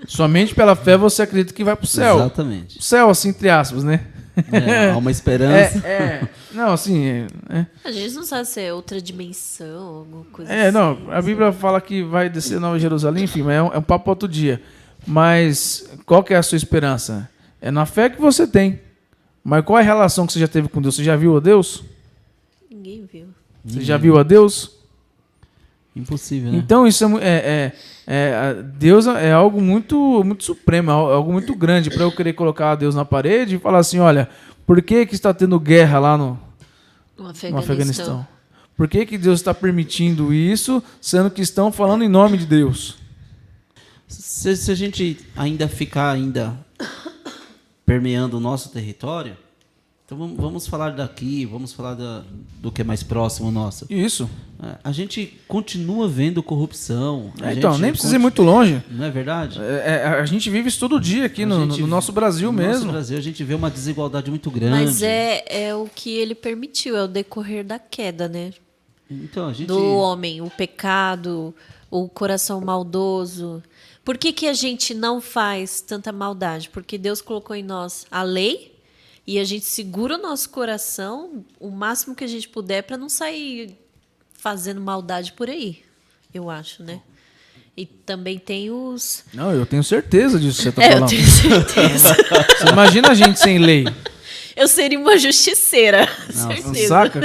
Somente pela fé você acredita que vai para o céu. Exatamente. O céu, assim, entre aspas, né? Há uma esperança. Não, assim... A gente não sabe se é outra dimensão, alguma coisa não, a Bíblia fala que vai descer Nova Jerusalém, enfim, mas é um papo outro dia. Mas qual que é a sua esperança? É na fé que você tem. Mas qual é a relação que você já teve com Deus? Você já viu a Deus? Ninguém viu. Você já viu a Deus? Impossível, né? Então, isso Deus é algo muito, muito supremo, é algo muito grande para eu querer colocar Deus na parede e falar assim, olha, por que está tendo guerra lá no Afeganistão? Por que Deus está permitindo isso, sendo que estão falando em nome de Deus? Se a gente ainda ficar permeando o nosso território, então vamos falar daqui, vamos falar do que é mais próximo nosso. Isso. A gente continua vendo corrupção. Então, nem precisa ir muito longe. Não é verdade? A gente vive isso todo dia aqui no nosso Brasil mesmo. No nosso Brasil a gente vê uma desigualdade muito grande. Mas é o que ele permitiu, é o decorrer da queda, né? Então, Do homem, o pecado, o coração maldoso. Por que a gente não faz tanta maldade? Porque Deus colocou em nós a lei e a gente segura o nosso coração o máximo que a gente puder para não sair fazendo maldade por aí, eu acho, né? E também tem os... Não, eu tenho certeza disso que você está Eu falando. tenho certeza. Você imagina a gente sem lei. Eu seria uma justiceira, Nossa. certeza. Saca?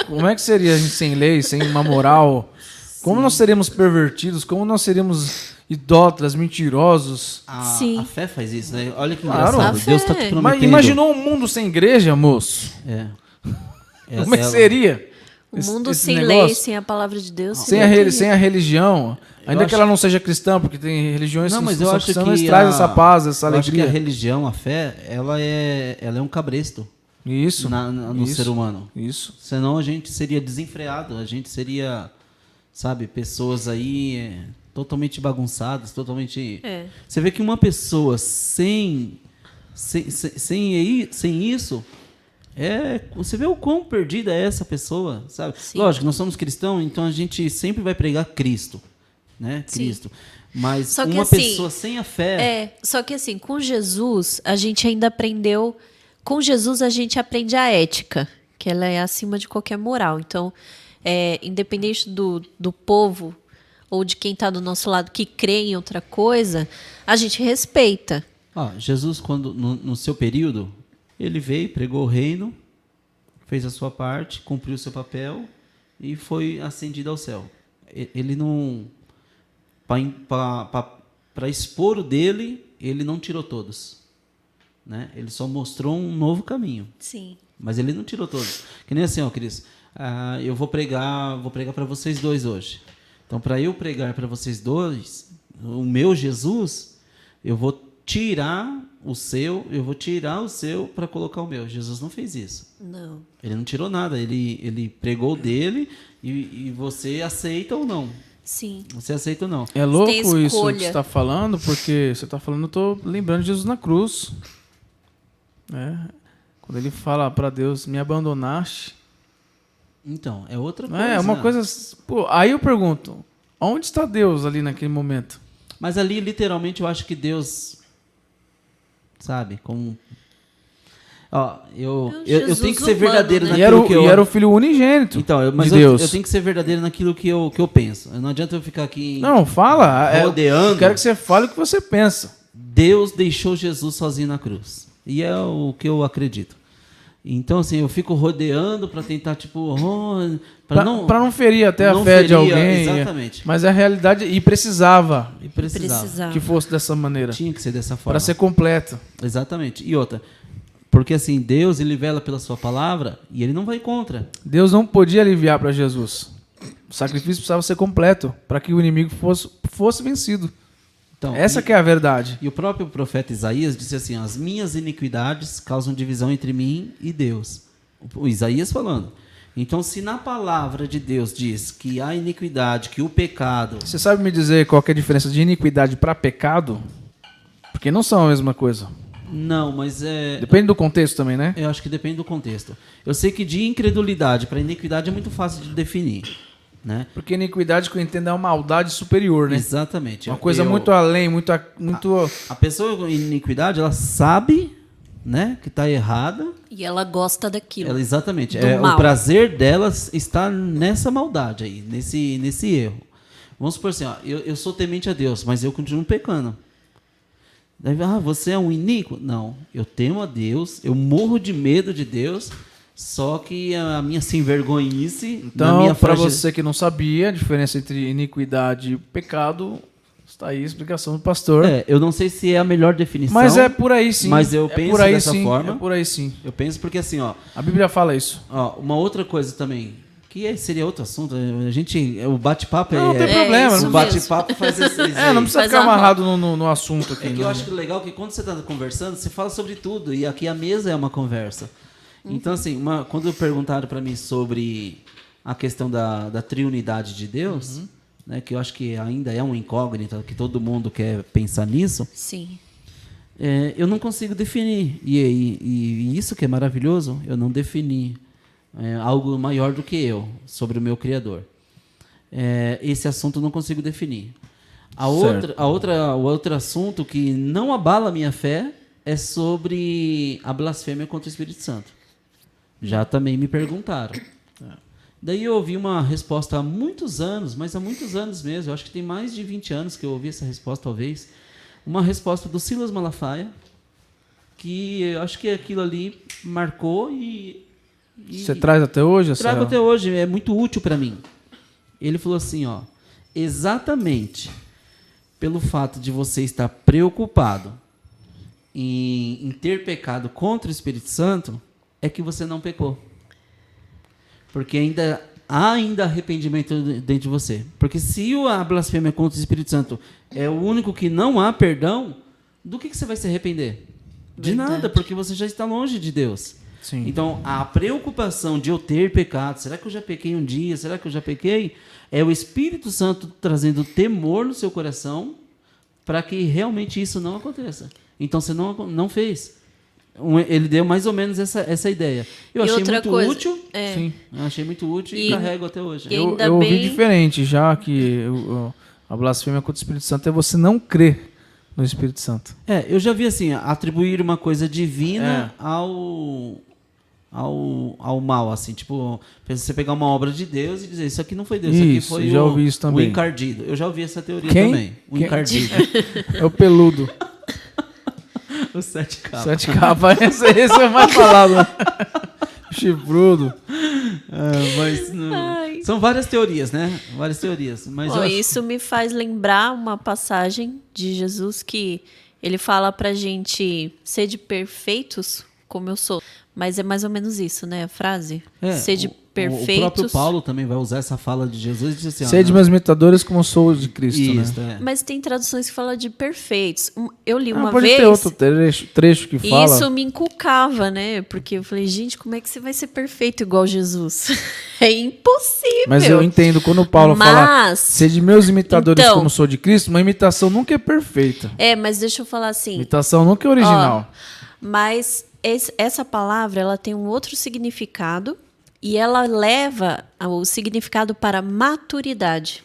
Como é que seria a gente sem lei, sem uma moral? Como nós seríamos pervertidos? Como nós seríamos idólatras, mentirosos? Sim. A fé faz isso, né? Olha que Claro. engraçado. A Deus está fé. te prometendo. Mas imaginou um mundo sem igreja, moço? Como é que seria? O mundo esse sem negócio? lei, sem a palavra de Deus. Sem a religião, ainda que ela não seja cristã, porque tem religiões Não, que mas não eu são acho cristãs, que mas traz essa paz, essa eu acho que alegria. a religião, a fé, ela é um cabresto Isso. no isso, ser humano. Isso. Senão a gente seria desenfreado, a gente seria, sabe, pessoas aí totalmente bagunçadas, totalmente... Você vê que uma pessoa sem isso, você vê o quão perdida é essa pessoa, sabe? Sim. Lógico, nós somos cristãos, então a gente sempre vai pregar Cristo, né? Sim. Cristo. Mas Só que uma assim, pessoa sem a fé... Só que assim, com Jesus, a gente ainda aprendeu... Com Jesus, a gente aprende a ética, que ela é acima de qualquer moral. Então, independente do povo ou de quem está do nosso lado que crê em outra coisa, a gente respeita. Jesus, quando no seu período, ele veio, pregou o reino, fez a sua parte, cumpriu o seu papel e foi ascendido ao céu. Ele não... Para expor o dele, ele não tirou todos. Né? Ele só mostrou um novo caminho. Sim. Mas ele não tirou todos. Que nem assim, Cris. Eu vou pregar para vocês dois hoje. Então, para eu pregar para vocês dois, o meu Jesus, eu vou tirar o seu para colocar o meu. Jesus não fez isso. Não. Ele não tirou nada. Ele pregou dele e você aceita ou não. Sim. Você aceita ou não. É louco tem isso que escolha. você está falando, porque você está falando, eu estou lembrando de Jesus na cruz. Quando ele fala para Deus, me abandonaste. Então, é outra coisa. É uma coisa... Pô, aí eu pergunto, onde está Deus ali naquele momento? Mas ali, literalmente, eu acho que Deus, sabe, como... Eu tenho que ser humano, verdadeiro né? naquilo que eu... E era o filho unigênito mas de Deus. eu tenho que ser verdadeiro naquilo que eu penso. Não adianta eu ficar aqui Não, fala. rodeando. Eu quero que você fale o que você pensa. Deus deixou Jesus sozinho na cruz. E é o que eu acredito. Então, assim, eu fico rodeando para tentar, tipo... Para não ferir até a fé de alguém. Exatamente. Mas a realidade... E precisava E precisava. que fosse dessa maneira. Tinha que ser dessa forma. Para ser completo. Exatamente. E outra... Porque assim, Deus, ele vela pela sua palavra e ele não vai contra. Deus não podia aliviar para Jesus. O sacrifício precisava ser completo para que o inimigo fosse vencido. Então, Essa que é a verdade. E o próprio profeta Isaías disse assim, as minhas iniquidades causam divisão entre mim e Deus. O Isaías falando. Então, se na palavra de Deus diz que a iniquidade, que o pecado... Você sabe me dizer qual que é a diferença de iniquidade para pecado? Porque não são a mesma coisa. Não, mas é... Depende do contexto também, né? Eu acho que depende do contexto. Eu sei que de incredulidade para iniquidade é muito fácil de definir, né? Porque iniquidade, que eu entendo, é uma maldade superior, né? Exatamente. Uma coisa muito além, muito... A pessoa com iniquidade, ela sabe, né, que está errada. E ela gosta daquilo. Ela, exatamente. Do mal. O prazer dela está nessa maldade aí, nesse erro. Vamos supor assim, ó, eu sou temente a Deus, mas eu continuo pecando. Daí, você é um iníquo? Não, eu temo a Deus, eu morro de medo de Deus, só que a minha sem vergonhice, Então, para você que não sabia a diferença entre iniquidade e pecado, está aí a explicação do pastor. Eu não sei se é a melhor definição. Mas é por aí sim. Mas eu penso dessa forma. É por aí sim. Eu penso porque assim, ó. A Bíblia fala isso. Ó, uma outra coisa também, que seria outro assunto. O bate-papo Não tem problema. isso O bate-papo faz esse. Não precisa Faz ficar a amarrado no assunto aqui. É que eu acho que legal que quando você está conversando, você fala sobre tudo. E aqui a mesa é uma conversa. Então, assim, quando perguntaram para mim sobre a questão da triunidade de Deus, né, que eu acho que ainda é uma incógnita, que todo mundo quer pensar nisso, Sim. eu não consigo definir. E isso que é maravilhoso, eu não defini algo maior do que eu sobre o meu Criador. Esse assunto eu não consigo definir. O outro assunto que não abala a minha fé é sobre a blasfêmia contra o Espírito Santo. Já também me perguntaram. Daí eu ouvi uma resposta há muitos anos, mas há muitos anos mesmo, eu acho que tem mais de 20 anos que eu ouvi essa resposta, talvez. Uma resposta do Silas Malafaia, que eu acho que aquilo ali marcou e Você traz até hoje? Trago até hoje, é muito útil para mim. Ele falou assim, ó, exatamente pelo fato de você estar preocupado em ter pecado contra o Espírito Santo, é que você não pecou. Porque há arrependimento dentro de você. Porque se a blasfêmia contra o Espírito Santo é o único que não há perdão, do que você vai se arrepender? De nada, porque você já está longe de Deus. Sim. Então, a preocupação de eu ter pecado, será que eu já pequei um dia? Será que eu já pequei? É o Espírito Santo trazendo temor no seu coração para que realmente isso não aconteça. Então, você não fez. Ele deu mais ou menos essa ideia. Eu achei muito útil. Sim. Eu achei muito útil e carrego até hoje. Eu ouvi diferente, já que a blasfêmia contra o Espírito Santo é você não crer no Espírito Santo. Eu já vi assim, atribuir uma coisa divina ao mal, assim, tipo, você pegar uma obra de Deus e dizer, isso aqui não foi Deus, isso aqui foi já ouvi isso também. O encardido. Eu já ouvi essa teoria Quem? também. O encardido. É o peludo. O 7K. 7K, esse é mais falado. Chifrudo. São várias teorias, né? Várias teorias. Mas Isso me faz lembrar uma passagem de Jesus que ele fala pra gente ser de perfeitos como eu sou. Mas é mais ou menos isso, né? A frase. Ser de perfeitos. O próprio Paulo também vai usar essa fala de Jesus e diz assim... Sede meus imitadores como sou de Cristo, isso, né? Mas tem traduções que falam de perfeitos. Eu li uma pode vez... ter outro trecho que fala... E isso me inculcava, né? Porque eu falei, gente, como é que você vai ser perfeito igual Jesus? É impossível. Mas eu entendo, quando o Paulo fala sede meus imitadores Então, como sou de Cristo, uma imitação nunca é perfeita. Mas deixa eu falar assim... Imitação nunca é original. Mas essa palavra, ela tem um outro significado e ela leva o significado para maturidade.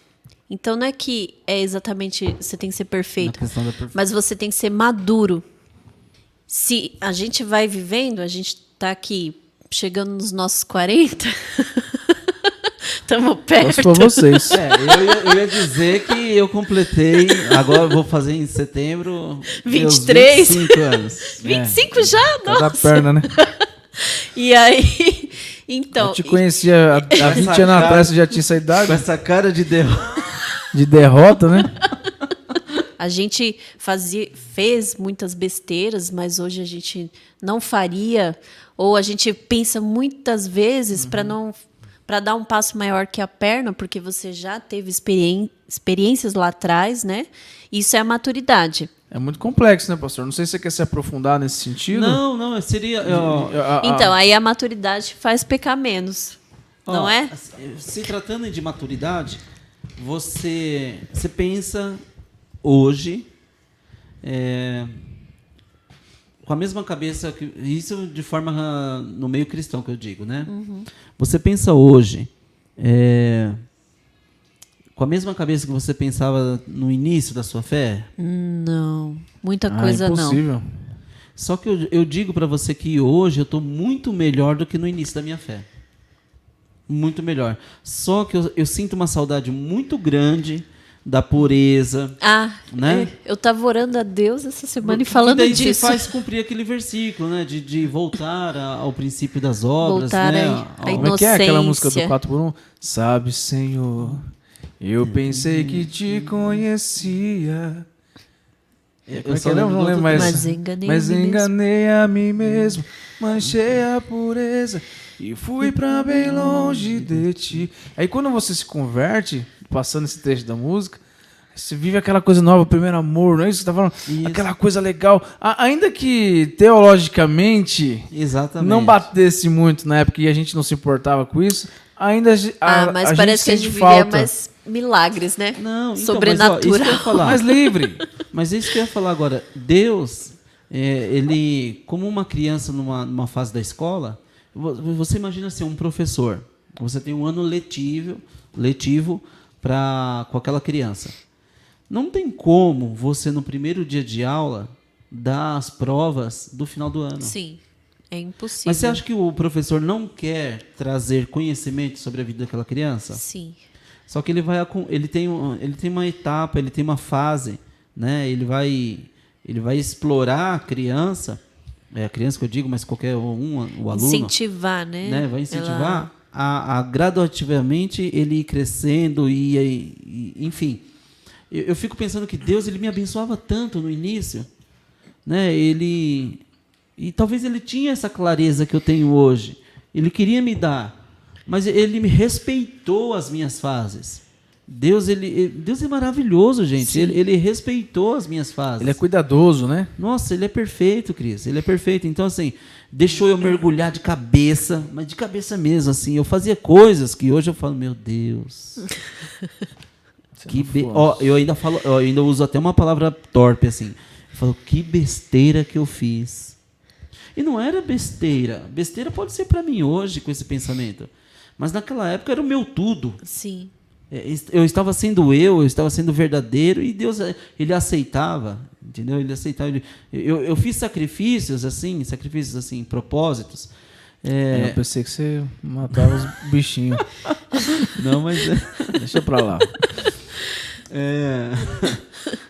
Então, não é que exatamente você tem que ser perfeito, mas você tem que ser maduro. Se a gente vai vivendo, a gente está aqui chegando nos nossos 40... Estamos perto. Posso pra vocês. Eu ia dizer que eu completei, agora vou fazer em setembro, 23? 25 anos. 25 já? Nossa. Da perna, né? E aí, então... Eu te conhecia há 20 anos atrás, você já tinha essa idade? Com essa cara de derrota, né? A gente fez muitas besteiras, mas hoje a gente não faria, ou a gente pensa muitas vezes para dar um passo maior que a perna, porque você já teve experiências lá atrás, né? Isso é a maturidade. É muito complexo, né, pastor? Não sei se você quer se aprofundar nesse sentido. Não, seria... Então, aí a maturidade faz pecar menos. Não é? Se tratando de maturidade, você pensa hoje com a mesma cabeça, isso de forma no meio cristão que eu digo, né? Você pensa hoje com a mesma cabeça que você pensava no início da sua fé? Não, muita coisa não. Impossível. Só que eu digo para você que hoje eu estou muito melhor do que no início da minha fé. Muito melhor. Só que eu sinto uma saudade muito grande da pureza. Né? Eu estava orando a Deus essa semana e falando daí disso. Você faz cumprir aquele versículo, né? De voltar ao princípio das obras. Voltar né? a Como é que é aquela música do inocência. 4x1? Sabe, Senhor, eu pensei que te conhecia. Eu só lembro não lembro mais. Mas enganei a mim mesmo. A mim mesmo, manchei a pureza e fui pra bem longe de ti. Aí quando você se converte, passando esse trecho da música, você vive aquela coisa nova, o primeiro amor, não é isso que você tá falando? Isso. Aquela coisa legal. Ainda que teologicamente Exatamente. não batesse muito na época e a gente não se importava com isso, ainda Mas a parece que a gente gente sente vivia falta. mais milagres, né? Não, então, Sobrenatural. Mas, ó, isso que eu ia falar. Mais livre. Mas é isso que eu ia falar agora. Deus, ele, como uma criança numa fase da escola, você imagina assim, um professor. Você tem um ano letivo com aquela criança. Não tem como você, no primeiro dia de aula, dar as provas do final do ano. Sim, é impossível. Mas você acha que o professor não quer trazer conhecimento sobre a vida daquela criança? Sim. Só que ele tem uma etapa, ele tem uma fase, né? Ele vai explorar a criança que eu digo, mas qualquer o aluno. Incentivar, né? Vai incentivar a gradativamente ele ir crescendo e enfim. Eu fico pensando que Deus ele me abençoava tanto no início, né? E talvez ele tinha essa clareza que eu tenho hoje. Ele queria me dar, mas ele me respeitou as minhas fases. Deus é maravilhoso, gente. Ele respeitou as minhas fases. Ele é cuidadoso, né? Nossa, ele é perfeito, Cris. Ele é perfeito. Então, assim, deixou eu mergulhar de cabeça, mas de cabeça mesmo, assim. Eu fazia coisas que hoje eu falo, meu Deus. Eu ainda uso até uma palavra torpe, assim. Eu falo, que besteira que eu fiz. E não era besteira. Besteira pode ser para mim hoje, com esse pensamento. Mas naquela época era o meu tudo. Sim. Eu estava sendo eu estava sendo verdadeiro e Deus, ele aceitava, entendeu? Ele aceitava. Eu fiz sacrifícios assim, propósitos. Eu pensei que você matava os bichinhos. Não, mas Deixa pra lá.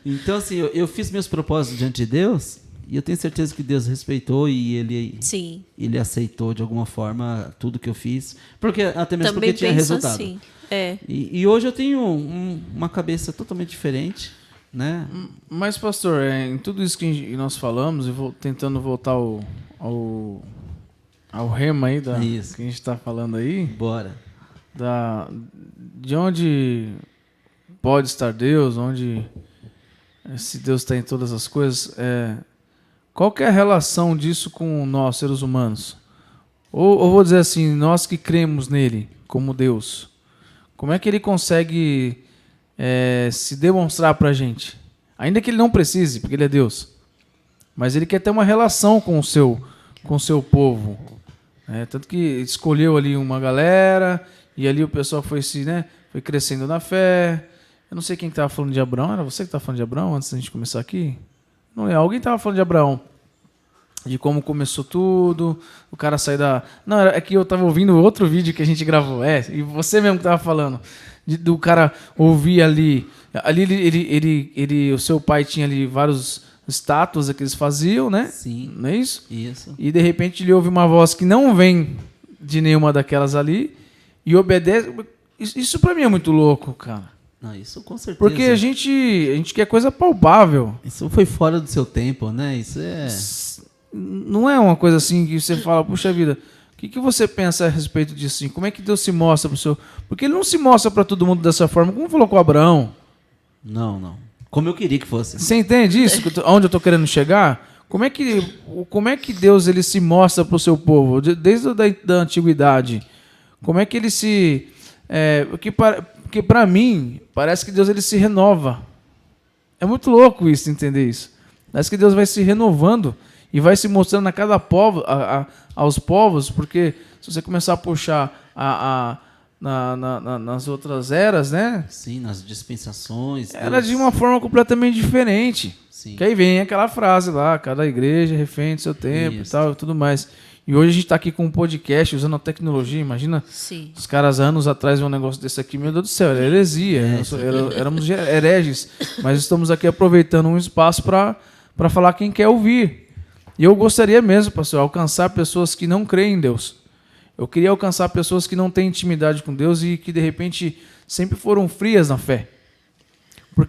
Então assim, eu fiz meus propósitos diante de Deus e eu tenho certeza que Deus respeitou e ele aceitou de alguma forma tudo que eu fiz, até mesmo Também porque tinha penso resultado. assim. E hoje eu tenho uma cabeça totalmente diferente, né? Mas, pastor, em tudo isso que nós falamos, eu vou tentando voltar ao rema aí que a gente está falando aí, Bora. de onde pode estar Deus, se Deus está em todas as coisas, qual que é a relação disso com nós, seres humanos? Ou vou dizer assim, nós que cremos nele como Deus, como é que ele consegue se demonstrar para a gente? Ainda que ele não precise, porque ele é Deus. Mas ele quer ter uma relação com o seu povo. Tanto que escolheu ali uma galera, e ali o pessoal foi crescendo na fé. Eu não sei quem estava falando de Abraão. Era você que estava falando de Abraão antes da gente começar aqui? Não é? Alguém estava falando de Abraão. De como começou tudo, o cara sair da... Não, é que eu estava ouvindo outro vídeo que a gente gravou. E você mesmo que estava falando. Do cara ouvir ali... Ali o seu pai tinha ali vários estátuas que eles faziam, né? Sim. Não é isso? Isso. E de repente ele ouve uma voz que não vem de nenhuma daquelas ali e obedece. Isso pra mim é muito louco, cara. Não, isso com certeza. Porque a gente quer coisa palpável. Isso foi fora do seu tempo, né? Isso é... Não é uma coisa assim que você fala, puxa vida, o que você pensa a respeito disso? Assim? Como é que Deus se mostra pro seu... Porque ele não se mostra para todo mundo dessa forma, como falou com Abraão. Não. Como eu queria que fosse. Você entende isso? Onde eu tô querendo chegar? Como é que Deus ele se mostra pro seu povo? Desde a da antiguidade. Como é que ele se... Porque para mim, parece que Deus ele se renova. É muito louco isso, entender isso. Parece que Deus vai se renovando e vai se mostrando a cada povo, aos povos, porque se você começar a puxar nas outras eras, né? Sim, nas dispensações. Era de uma forma completamente diferente. Sim. Que aí vem aquela frase lá, cada igreja refém do seu tempo e tal, e tudo mais. E hoje a gente está aqui com um podcast usando a tecnologia, imagina. Sim. Os caras anos atrás um negócio desse aqui, meu Deus do céu, era heresia, éramos hereges, mas estamos aqui aproveitando um espaço para falar quem quer ouvir. E eu gostaria mesmo, pastor, alcançar pessoas que não creem em Deus. Eu queria alcançar pessoas que não têm intimidade com Deus e que de repente sempre foram frias na fé. O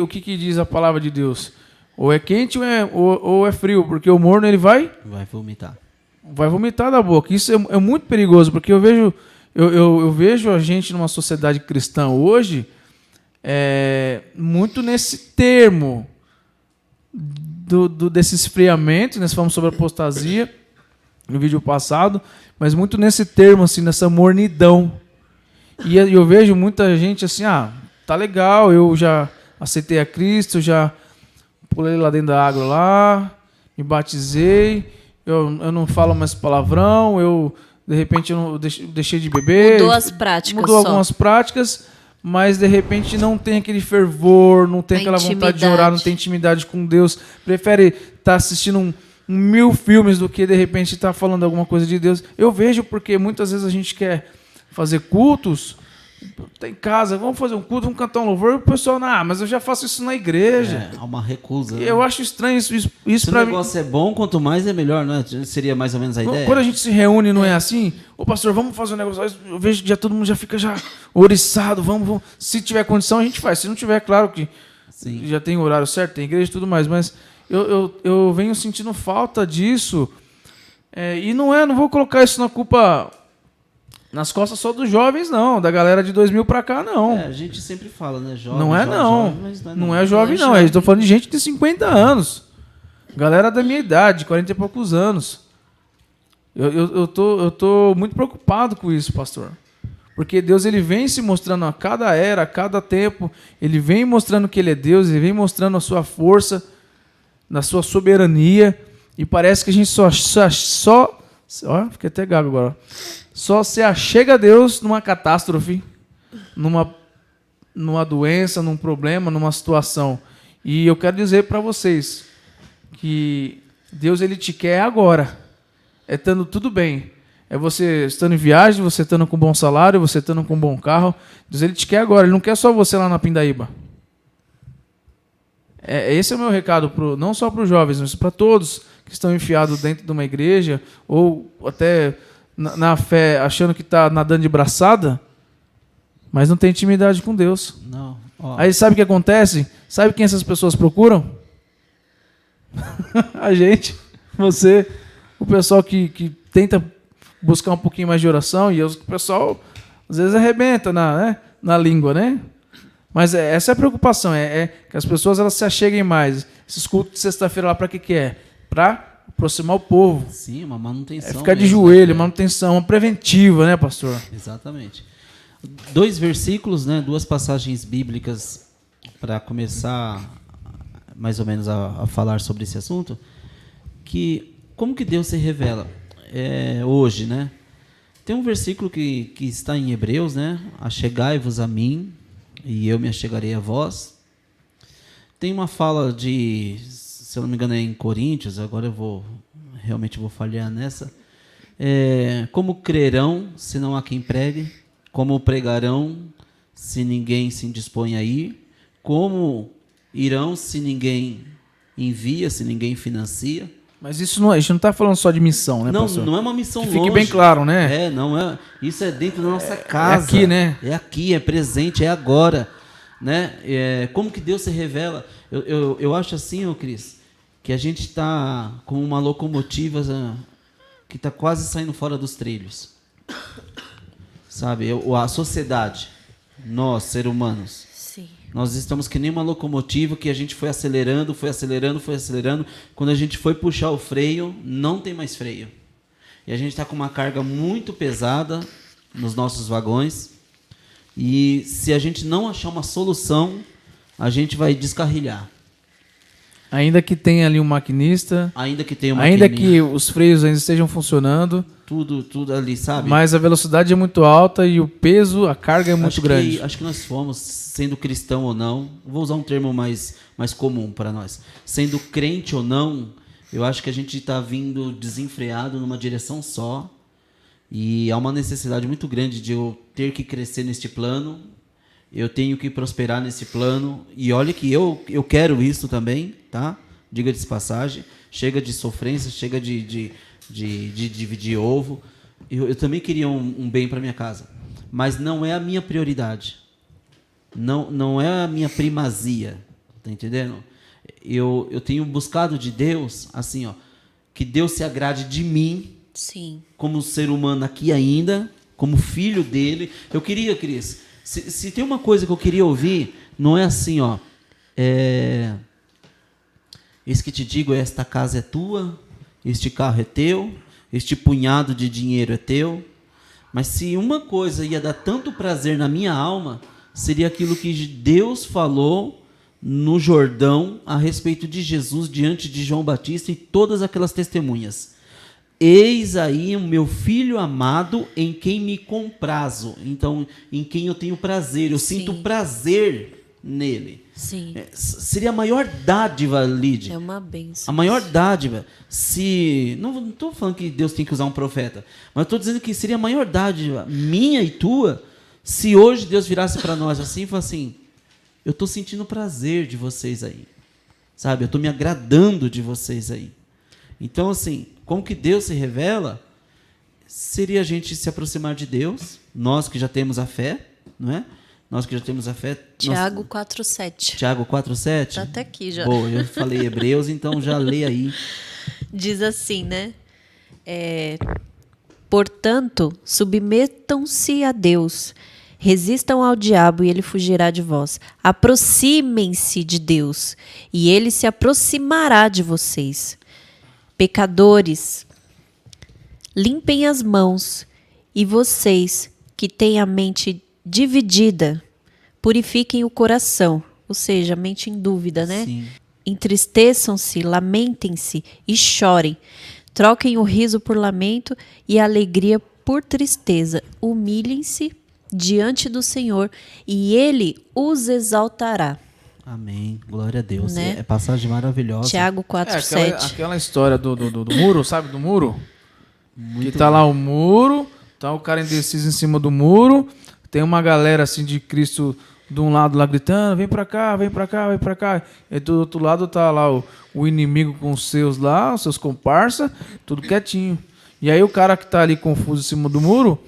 que diz a palavra de Deus? Ou é quente ou é frio, porque o morno ele vai vomitar da boca. Isso é muito perigoso, porque eu vejo a gente numa sociedade cristã hoje muito nesse termo desse esfriamento, nós falamos sobre apostasia no vídeo passado, mas muito nesse termo, assim, nessa mornidão. E eu vejo muita gente assim, tá legal, eu já aceitei a Cristo, já pulei lá dentro da água lá, me batizei, eu não falo mais palavrão, de repente eu deixei de beber. Mudou as práticas. Mudou algumas práticas, mas de repente não tem aquele fervor, não tem aquela vontade de orar, não tem intimidade com Deus. Prefere estar assistindo 1000 filmes do que de repente estar falando alguma coisa de Deus. Eu vejo porque muitas vezes a gente quer fazer cultos, tá em casa, vamos fazer um culto, vamos cantar um louvor, e o pessoal, mas eu já faço isso na igreja. Há uma recusa. Né? Eu acho estranho isso Se o negócio é bom, quanto mais é melhor, né? Seria mais ou menos a ideia. Quando a gente se reúne, não é assim? Ô pastor, vamos fazer um negócio. Eu vejo que já todo mundo já fica ouriçado, vamos. Se tiver condição, a gente faz. Se não tiver, claro que Sim. Já tem horário certo, tem igreja e tudo mais, mas eu venho sentindo falta disso. E não vou colocar isso na culpa nas costas só dos jovens, não. Da galera de 2000 pra cá, não. A gente sempre fala, né? Jovem, não é, não. Não é jovem, não. Jovem. Estou falando de gente de 50 anos. Galera da minha idade, 40 e poucos anos. Eu tô muito preocupado com isso, pastor. Porque Deus ele vem se mostrando a cada era, a cada tempo. Ele vem mostrando que Ele é Deus, Ele vem mostrando a sua força, na sua soberania. E parece que a gente só fiquei até gago agora. Só se achega a Deus numa catástrofe, numa doença, num problema, numa situação. E eu quero dizer para vocês que Deus ele te quer agora. É estando tudo bem. É você estando em viagem, você estando com bom salário, você estando com um bom carro. Deus ele te quer agora. Ele não quer só você lá na Pindaíba. Esse é o meu recado, não só para os jovens, mas para todos que estão enfiados dentro de uma igreja ou até na fé, achando que está nadando de braçada, mas não tem intimidade com Deus. Não. Aí sabe o que acontece? Sabe quem essas pessoas procuram? A gente, você, o pessoal que tenta buscar um pouquinho mais de oração, e o pessoal às vezes arrebenta na língua, né? Mas essa é a preocupação, que as pessoas elas se acheguem mais. Esses cultos de sexta-feira lá para que é? Para aproximar o povo. Sim, uma manutenção. Ficar de joelho, manutenção, uma preventiva, né, pastor? Exatamente. 2 versículos, né, 2 passagens bíblicas para começar mais ou menos a falar sobre esse assunto. Como que Deus se revela hoje, né? Tem um versículo que está em Hebreus, né? Achegai-vos a mim e eu me achegarei a vós. Tem uma fala se eu não me engano é em Coríntios, agora eu realmente vou falhar nessa. Como crerão se não há quem pregue? Como pregarão se ninguém se indispõe a ir? Como irão se ninguém envia, se ninguém financia? Mas isso a gente não está falando só de missão, né, pastor? Não é uma missão longe. Fique bem claro, né? Não é. Isso é dentro da nossa casa. É aqui, né? É aqui, é presente, é agora. Né? Como que Deus se revela? Eu acho assim, Cris, que a gente está com uma locomotiva que está quase saindo fora dos trilhos. Sabe? A sociedade, nós, seres humanos, Sim. Nós estamos que nem uma locomotiva que a gente foi acelerando. Quando a gente foi puxar o freio, não tem mais freio. E a gente está com uma carga muito pesada nos nossos vagões. E se a gente não achar uma solução, a gente vai descarrilhar. Ainda que tenha ali um maquinista, Ainda que tenha uma ainda maquininha, que os freios ainda estejam funcionando, tudo ali, sabe? mas a velocidade é muito alta e o peso, a carga é muito grande. Acho que nós fomos, sendo cristão ou não, vou usar um termo mais comum para nós, sendo crente ou não, eu acho que a gente está vindo desenfreado numa direção só, e há uma necessidade muito grande de eu ter que crescer neste plano, eu tenho que prosperar nesse plano, e olha que eu quero isso também, tá? Diga de passagem, chega de sofrência, chega de dividir ovo. Eu também queria um bem para minha casa, mas não é a minha prioridade, não é a minha primazia, tá entendendo? Eu tenho buscado de Deus, assim, ó, que Deus se agrade de mim, Sim. como ser humano aqui ainda, como filho dele. Eu queria, Cris, se tem uma coisa que eu queria ouvir, não é assim, ó, eis que te digo, esta casa é tua, este carro é teu, este punhado de dinheiro é teu. Mas se uma coisa ia dar tanto prazer na minha alma, seria aquilo que Deus falou no Jordão a respeito de Jesus diante de João Batista e todas aquelas testemunhas. Eis aí o meu filho amado em quem me comprazo. Então, em quem eu tenho prazer. Eu sinto prazer nele. Sim. Seria a maior dádiva, Lid. É uma bênção. A maior dádiva. Se não estou falando que Deus tem que usar um profeta, mas estou dizendo que seria a maior dádiva, minha e tua, se hoje Deus virasse para nós assim e falasse assim: eu estou sentindo prazer de vocês aí. Sabe? Eu estou me agradando de vocês aí. Então, assim, como que Deus se revela? Seria a gente se aproximar de Deus, nós que já temos a fé, não é? Nós que já temos a fé. Tiago 4,7. Tiago 4,7? Está até aqui já. Boa, eu falei Hebreus, então já lê aí. Diz assim, né? Portanto, submetam-se a Deus, resistam ao diabo e ele fugirá de vós. Aproximem-se de Deus e ele se aproximará de vocês. Pecadores, limpem as mãos, e vocês que têm a mente dividida, purifiquem o coração, ou seja, a mente em dúvida, né? Sim. Entristeçam-se, lamentem-se e chorem. Troquem o riso por lamento e a alegria por tristeza. Humilhem-se diante do Senhor e Ele os exaltará. Amém. Glória a Deus. Né? É passagem maravilhosa. Tiago 4,7. Aquela história do muro, sabe? Do muro. Que tá lá o muro, tá o cara indeciso em cima do muro, tem uma galera assim de Cristo de um lado lá gritando: vem pra cá, vem pra cá, vem pra cá. E do outro lado tá lá o inimigo com os seus lá, os seus comparsa, tudo quietinho. E aí o cara que tá ali confuso em cima do muro,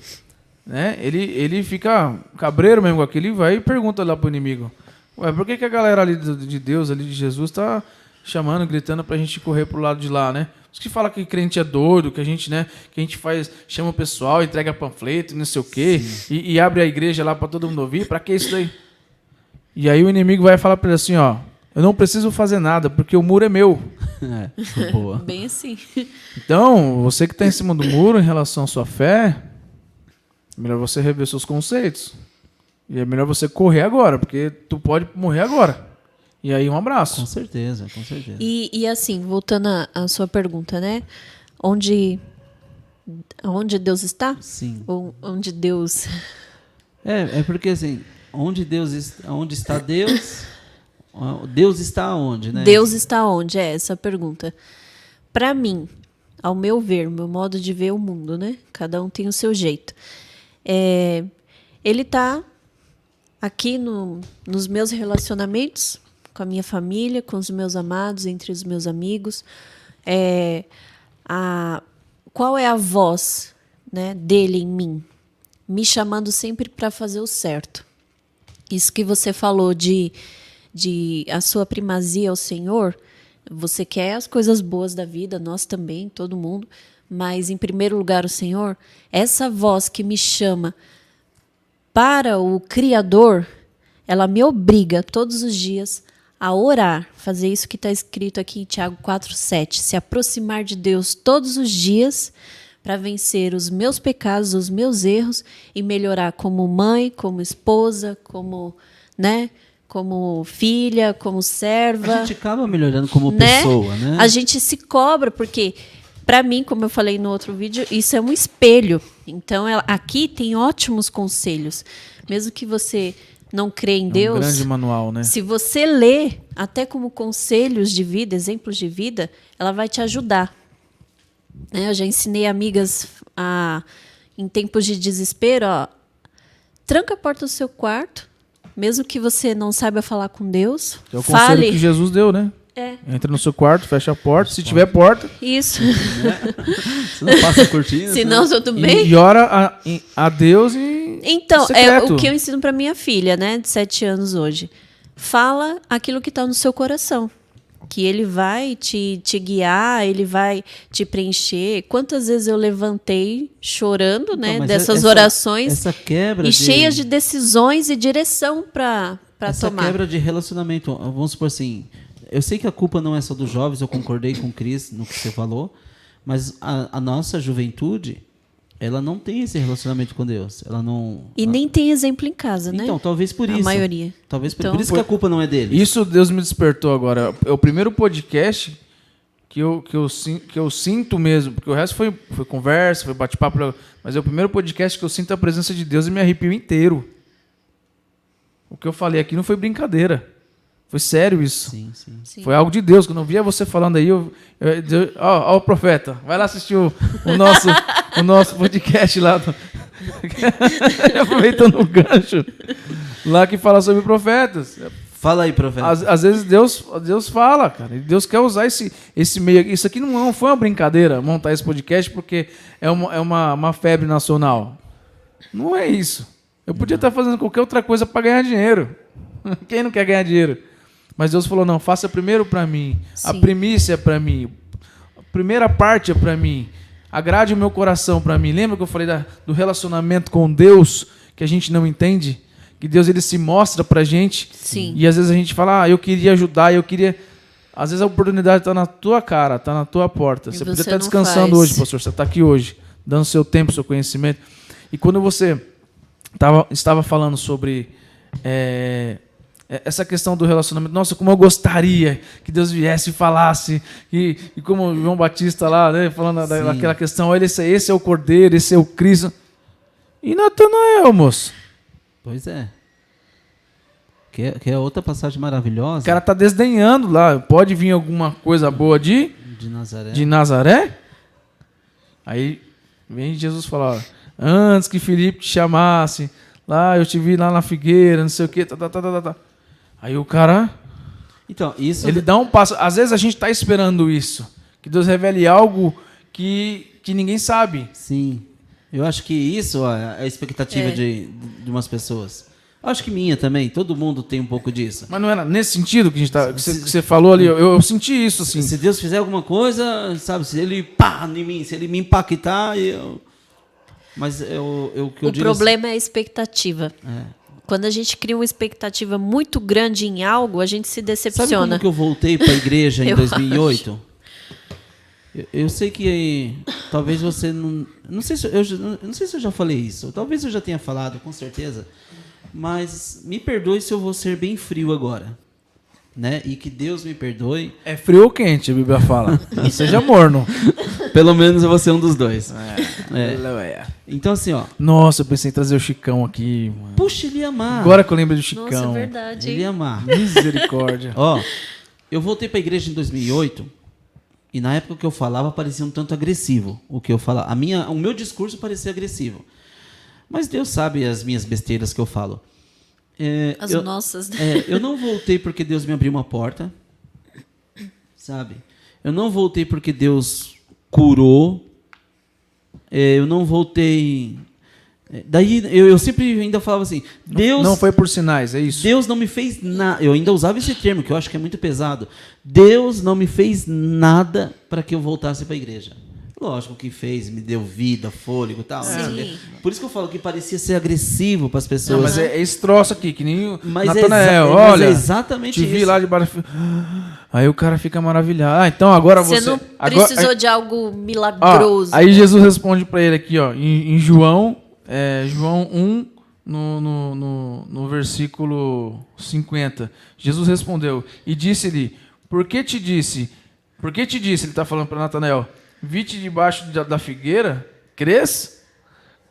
né? Ele fica cabreiro mesmo com aquilo e vai e pergunta lá pro inimigo: ué, por que a galera ali de Deus, ali de Jesus, tá chamando, gritando pra gente correr pro lado de lá, né? Os que falam que crente é doido, que a gente, né, que a gente faz, chama o pessoal, entrega panfleto, não sei o quê, e abre a igreja lá pra todo mundo ouvir, pra que isso daí? E aí o inimigo vai falar pra ele assim, ó: eu não preciso fazer nada, porque o muro é meu. Boa. Bem assim. Então, você que tá em cima do muro em relação à sua fé, é melhor você rever seus conceitos. E é melhor você correr agora, porque tu pode morrer agora. E aí, um abraço. Com certeza, com certeza. E assim, voltando à sua pergunta, né? Onde Deus está? Sim. Ou onde Deus... É porque assim, onde está Deus? Deus está onde, né? Deus está onde? É essa a pergunta. Para mim, ao meu ver, meu modo de ver o mundo, né? Cada um tem o seu jeito. Ele está aqui nos meus relacionamentos, com a minha família, com os meus amados, entre os meus amigos. Qual é a voz, né, dele em mim? Me chamando sempre para fazer o certo. Isso que você falou de a sua primazia ao Senhor, você quer as coisas boas da vida, nós também, todo mundo, mas em primeiro lugar o Senhor, essa voz que me chama para o Criador, ela me obriga todos os dias a orar, fazer isso que está escrito aqui em Tiago 4,7, se aproximar de Deus todos os dias para vencer os meus pecados, os meus erros e melhorar como mãe, como esposa, como, né, como filha, como serva. A gente acaba melhorando como né? pessoa, né? A gente se cobra porque, para mim, como eu falei no outro vídeo, isso é um espelho. Então, aqui tem ótimos conselhos. Mesmo que você não crê em Deus, um grande manual, né? se você lê, até como conselhos de vida, exemplos de vida, ela vai te ajudar. Né? Eu já ensinei amigas em tempos de desespero, ó, tranca a porta do seu quarto, mesmo que você não saiba falar com Deus, É o conselho fale. que Jesus deu, né? É, Entra no seu quarto, fecha a porta. Se tiver porta, isso. Você não passa cortina. Se não, tudo bem. e ora a Deus e Então, é secreto. o que eu ensino para minha filha, né, de 7 anos hoje. Fala aquilo que está no seu coração, que ele vai te guiar, ele vai te preencher. Quantas vezes eu levantei chorando, né, mas dessas orações Essa quebra e cheias de decisões e direção para essa tomar. quebra de relacionamento, vamos supor assim, eu sei que a culpa não é só dos jovens, eu concordei com o Cris no que você falou, mas a nossa juventude, ela não tem esse relacionamento com Deus. Ela não. E nem tem exemplo em casa, né? Então, talvez por A isso. maioria. Talvez por, Então- por isso que a culpa não é dele. Isso Deus me despertou agora. É o primeiro podcast que eu sinto mesmo, porque o resto foi conversa, foi bate-papo, mas é o primeiro podcast que eu sinto a presença de Deus e me arrepio inteiro. O que eu falei aqui não foi brincadeira. Foi sério isso. Sim, sim. Sim. Foi algo de Deus. Quando eu via você falando aí, ó o profeta, vai lá assistir o nosso podcast lá. Aproveitando o gancho. Lá que fala sobre profetas. Fala aí, profeta. Às vezes Deus fala, cara. E Deus quer usar esse meio. Isso aqui não foi uma brincadeira, montar esse podcast, porque é uma febre nacional. Não é isso. Eu podia estar fazendo qualquer outra coisa para ganhar dinheiro. Quem não quer ganhar dinheiro? Mas Deus falou, não, faça primeiro para mim. A Sim. primícia é para mim. A primeira parte é para mim. Agrade o meu coração para mim. Lembra que eu falei do relacionamento com Deus, que a gente não entende? Que Deus ele se mostra pra gente. Sim. E às vezes a gente fala, eu queria ajudar, eu queria... Às vezes a oportunidade está na tua cara, está na tua porta. E Você podia você estar não descansando faz. hoje, pastor. Você está aqui hoje, dando seu tempo, seu conhecimento. E quando você estava falando sobre essa questão do relacionamento, nossa, como eu gostaria que Deus viesse e falasse, e como o João Batista lá, né, falando daquela questão, olha, esse é o Cordeiro, esse é o Cristo. E Natanael, moço? Pois é. Que é outra passagem maravilhosa. O cara tá desdenhando lá. Pode vir alguma coisa boa de Nazaré. Nazaré? Aí vem Jesus falar, antes que Filipe te chamasse, lá eu te vi lá na figueira, não sei o quê, tá. Aí o cara, Então, isso... ele dá um passo. Às vezes a gente tá esperando isso, que Deus revele algo que ninguém sabe. Sim. Eu acho que isso ó, é a expectativa É. de umas pessoas. Eu acho que minha também. Todo mundo tem um pouco disso. Mas não era nesse sentido que a gente tá, que você falou ali. Eu senti isso, assim. Se Deus fizer alguma coisa, sabe? Se ele pá em mim, se ele me impactar, eu... Mas que eu O digo problema é a expectativa. assim, Quando a gente cria uma expectativa muito grande em algo, a gente se sabe decepciona. como que eu voltei para a igreja em Eu 2008? Eu sei que talvez você não sei se eu já falei isso. Talvez eu já tenha falado, com certeza. Mas me perdoe se eu vou ser bem frio agora, né? E que Deus me perdoe. É frio ou quente, a Bíblia fala. Não seja morno. Pelo menos eu vou ser um dos dois. Então assim, ó. Nossa, eu pensei em trazer o Chicão aqui, mano. Puxa, ele ia amar. Agora que eu lembro do Nossa, Chicão. é verdade. Ele ia amar. Misericórdia. Ó, eu voltei para a igreja em 2008 e na época que eu falava parecia um tanto agressivo. O que eu falava, o meu discurso parecia agressivo. Mas Deus sabe as minhas besteiras que eu falo. As nossas, né? Eu não voltei porque Deus me abriu uma porta, sabe? Eu não voltei porque Deus curou. Eu não voltei. Daí eu sempre ainda falava assim: Deus Não foi por sinais, é isso? Deus não me fez nada. Eu ainda usava esse termo, que eu acho que é muito pesado. Deus não me fez nada para que eu voltasse para a igreja. lógico que fez, me deu vida, fôlego e tal. Sim. Por isso que eu falo que parecia ser agressivo para as Não, pessoas. mas é esse troço aqui, que nem o Mas Natanael. mas Olha, é exatamente te vi isso. lá de baixo. Aí o cara fica maravilhado. Ah, então agora Você você... não agora, precisou de algo ó, milagroso. aí Jesus responde para ele aqui, ó, em João 1, no versículo 50. Jesus respondeu e disse-lhe, por que te disse, ele está falando para Natanael, vi-te debaixo da figueira, crês?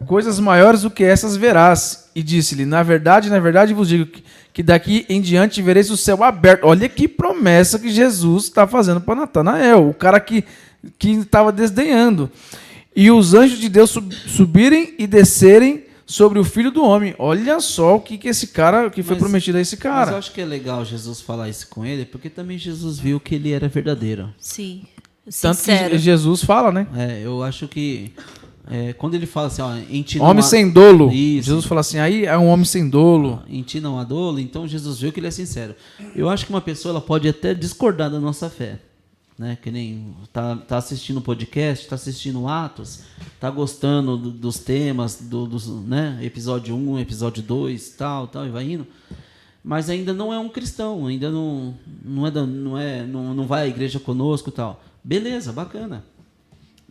Coisas maiores do que essas verás. E disse-lhe, na verdade vos digo que daqui em diante vereis o céu aberto. Olha que promessa que Jesus está fazendo para Natanael, o cara que estava desdenhando. E os anjos de Deus subirem e descerem sobre o Filho do Homem. Olha só o que esse cara, que foi prometido a esse Mas cara. eu acho que é legal Jesus falar isso com ele, porque também Jesus viu que ele era verdadeiro. Sim. Tanto Sincero. que Jesus fala, né? Eu acho que quando ele fala assim, ó, em ti Homem não há... sem dolo. Isso. Jesus fala assim, aí é um homem sem dolo. Em ti não há dolo, então Jesus viu que ele é sincero. Eu acho que uma pessoa ela pode até discordar da nossa fé. Né? Que nem tá assistindo o podcast, tá assistindo Atos, tá gostando dos temas, dos né? Episódio 1, episódio 2, tal, e vai indo. Mas ainda não é um cristão, ainda não vai à igreja conosco e tal. Beleza, bacana.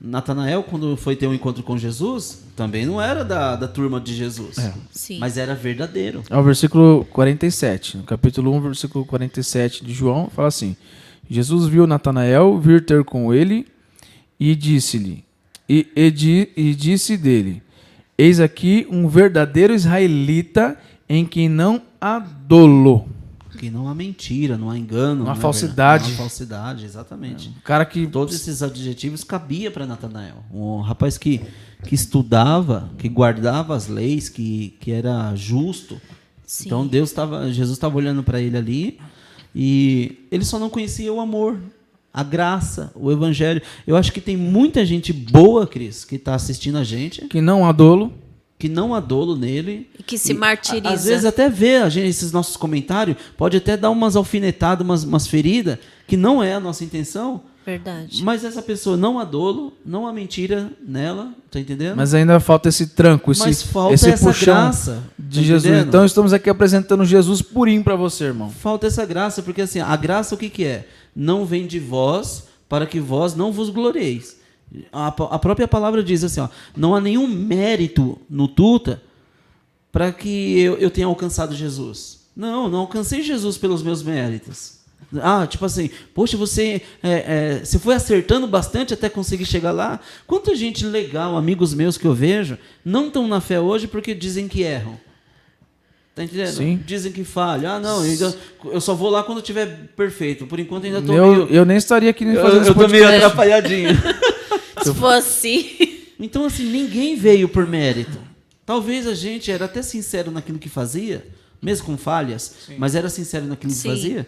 Natanael, quando foi ter um encontro com Jesus, também não era da turma de Jesus, Sim. mas era verdadeiro. É o versículo 47, no capítulo 1, versículo 47 de João, fala assim, Jesus viu Natanael vir ter com ele e disse-lhe, e disse dele, eis aqui um verdadeiro israelita em quem não há dolo. Que não há mentira, não há engano. Não há é falsidade. Não há falsidade, exatamente. O cara que... Todos esses adjetivos cabia para Natanael. Um rapaz que estudava, que guardava as leis, que era justo. Sim. Então Jesus estava olhando para ele ali e ele só não conhecia o amor, a graça, o evangelho. Eu acho que tem muita gente boa, Cris, que está assistindo a gente, que não há dolo. que não há dolo nele. E que se martiriza. Às vezes até vê esses nossos comentários, pode até dar umas alfinetadas, umas feridas, que não é a nossa intenção. Verdade. Mas essa pessoa não há dolo, não há mentira nela, tá entendendo? Mas ainda falta esse tranco, Mas falta esse essa puxão graça de tá Jesus. entendendo? Então estamos aqui apresentando Jesus purinho para você, irmão. Falta essa graça, porque assim, a graça o que é? Não vem de vós, para que vós não vos glorieis. A própria palavra diz assim, ó, não há nenhum mérito no Tuta para que eu tenha alcançado Jesus. Não alcancei Jesus pelos meus méritos. Tipo assim, poxa, você foi acertando bastante até conseguir chegar lá. Quanta gente legal, amigos meus que eu vejo, não estão na fé hoje porque dizem que erram. Tá entendendo? Sim. Dizem que falham. Eu só vou lá quando estiver perfeito. Por enquanto ainda estou Eu nem estaria aqui nem fazendo esse eu tô meio podcast. atrapalhadinho. Se for assim. Então, assim, ninguém veio por mérito. Talvez a gente era até sincero naquilo que fazia, mesmo com falhas, mas era sincero naquilo que Sim. fazia.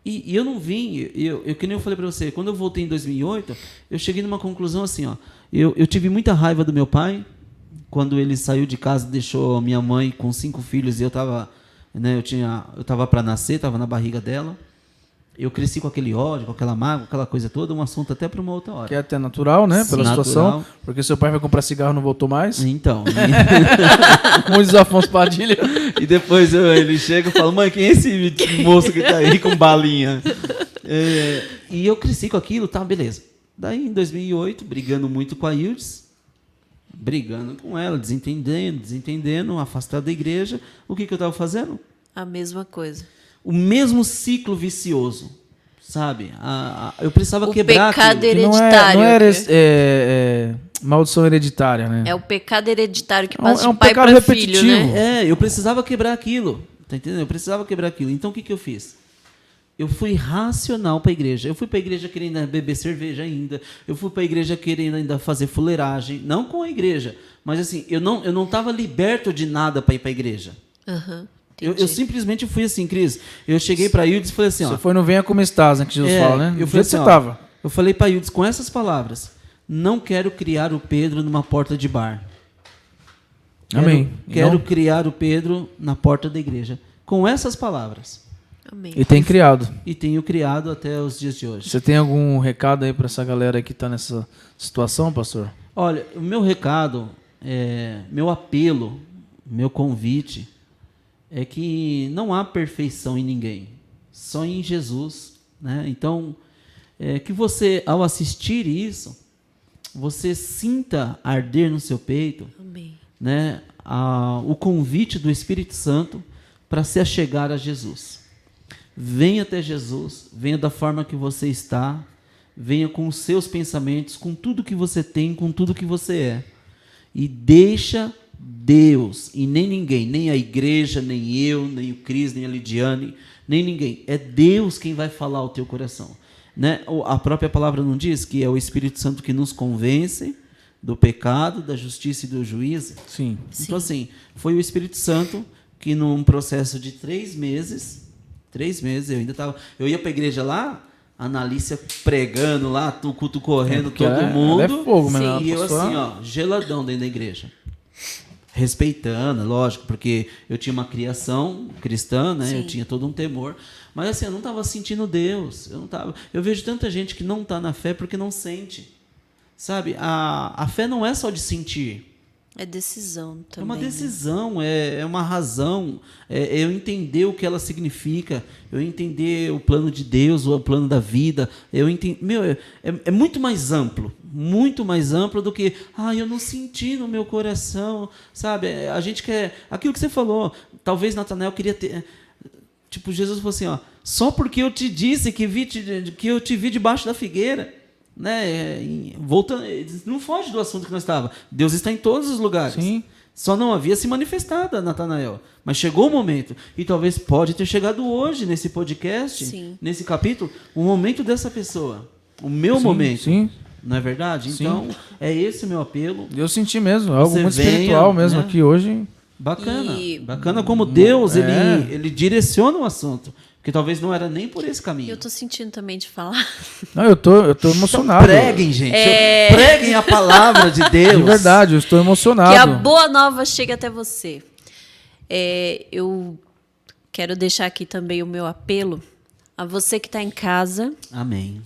E eu não vim, que nem eu falei para você, quando eu voltei em 2008, eu cheguei numa conclusão assim, ó. Eu tive muita raiva do meu pai, quando ele saiu de casa e deixou minha mãe com 5 filhos, e eu estava para nascer, estava na barriga dela. Eu cresci com aquele ódio, com aquela mágoa, aquela coisa toda, um assunto até para uma outra hora. Que é até natural, né? Pela Natural. situação. Porque seu pai vai comprar cigarro e não voltou mais. Então. Como diz Afonso Padilha. E depois ele chega e fala, mãe, quem é esse moço que tá aí com balinha? E eu cresci com aquilo, tá, beleza. Daí, em 2008, brigando muito com a Ildes, brigando com ela, desentendendo, afastado da igreja, o que eu estava fazendo? A mesma coisa. O mesmo ciclo vicioso, sabe? Eu precisava quebrar pecado aquilo. hereditário. Não era maldição hereditária, né? É o pecado hereditário que passa É um de pai pecado para filho, repetitivo. né? Eu precisava quebrar aquilo, tá entendendo? Eu precisava quebrar aquilo. Então, o que eu fiz? Eu fui racional para a igreja. Eu fui para a igreja querendo beber cerveja ainda. Eu fui para a igreja querendo ainda fazer fuleiragem. Não com a igreja, mas assim, eu não estava liberto de nada para ir para a igreja. Aham. Eu simplesmente fui assim, Cris. Eu cheguei para a Ildes e falei assim, ó. Você foi no venha como estás, né? Que Jesus fala, né? Eu Do falei jeito que assim, você tava. Eu falei para a Ildes com essas palavras: não quero criar o Pedro numa porta de bar. Amém. Quero Não- criar o Pedro na porta da igreja. Com essas palavras. Amém. E tem criado. E tenho criado até os dias de hoje. Você tem algum recado aí para essa galera que está nessa situação, pastor? Olha, o meu recado, meu apelo, meu convite é que não há perfeição em ninguém, só em Jesus, né? Então, que você, ao assistir isso, você sinta arder no seu peito, Amém. né, o convite do Espírito Santo para se achegar a Jesus. Venha até Jesus, venha da forma que você está, venha com os seus pensamentos, com tudo que você tem, com tudo que você é. E deixa Deus, e nem ninguém, nem a igreja, nem eu, nem o Cris, nem a Lidiane, nem ninguém. É Deus quem vai falar ao teu coração. Né? A própria palavra não diz que é o Espírito Santo que nos convence do pecado, da justiça e do juízo? Sim. Então, assim, foi o Espírito Santo que, num processo de 3 meses, eu ia para a igreja lá, a Analícia pregando lá, o culto correndo, todo mundo. Ela é fogo, mas e eu assim, ó, geladão dentro da igreja. Respeitando, lógico, porque eu tinha uma criação cristã, né? Sim. Eu tinha todo um temor. Mas assim, eu não estava sentindo Deus. Eu vejo tanta gente que não está na fé porque não sente. Sabe? A fé não é só de sentir. É decisão também. É uma né? decisão, é uma razão, é eu entender o que ela significa, eu entender o plano de Deus, o plano da vida. É muito mais amplo do que, eu não senti no meu coração, sabe? A gente quer, aquilo que você falou, talvez Natanael queria ter, tipo, Jesus falou assim, só porque eu te disse que eu te vi debaixo da figueira. Né? Voltando, não foge do assunto que nós estávamos. Deus está em todos os lugares. Sim. Só não havia se manifestado, Natanael. Mas chegou o momento. E talvez pode ter chegado hoje, nesse podcast, Sim. nesse capítulo, o momento dessa pessoa. O meu momento. Sim. Não é verdade? Sim. Então, é esse o meu apelo. Eu senti mesmo, algo Você muito venha, espiritual mesmo né? aqui hoje. Bacana. E- Bacana como Deus, É. ele direciona o assunto. Porque talvez não era nem por esse caminho. Eu tô sentindo também de falar. Não, eu tô emocionado. Preguem, gente. Preguem a palavra de Deus. De verdade, eu estou emocionado. Que a boa nova chegue até você. Eu quero deixar aqui também o meu apelo a você que está em casa, Amém.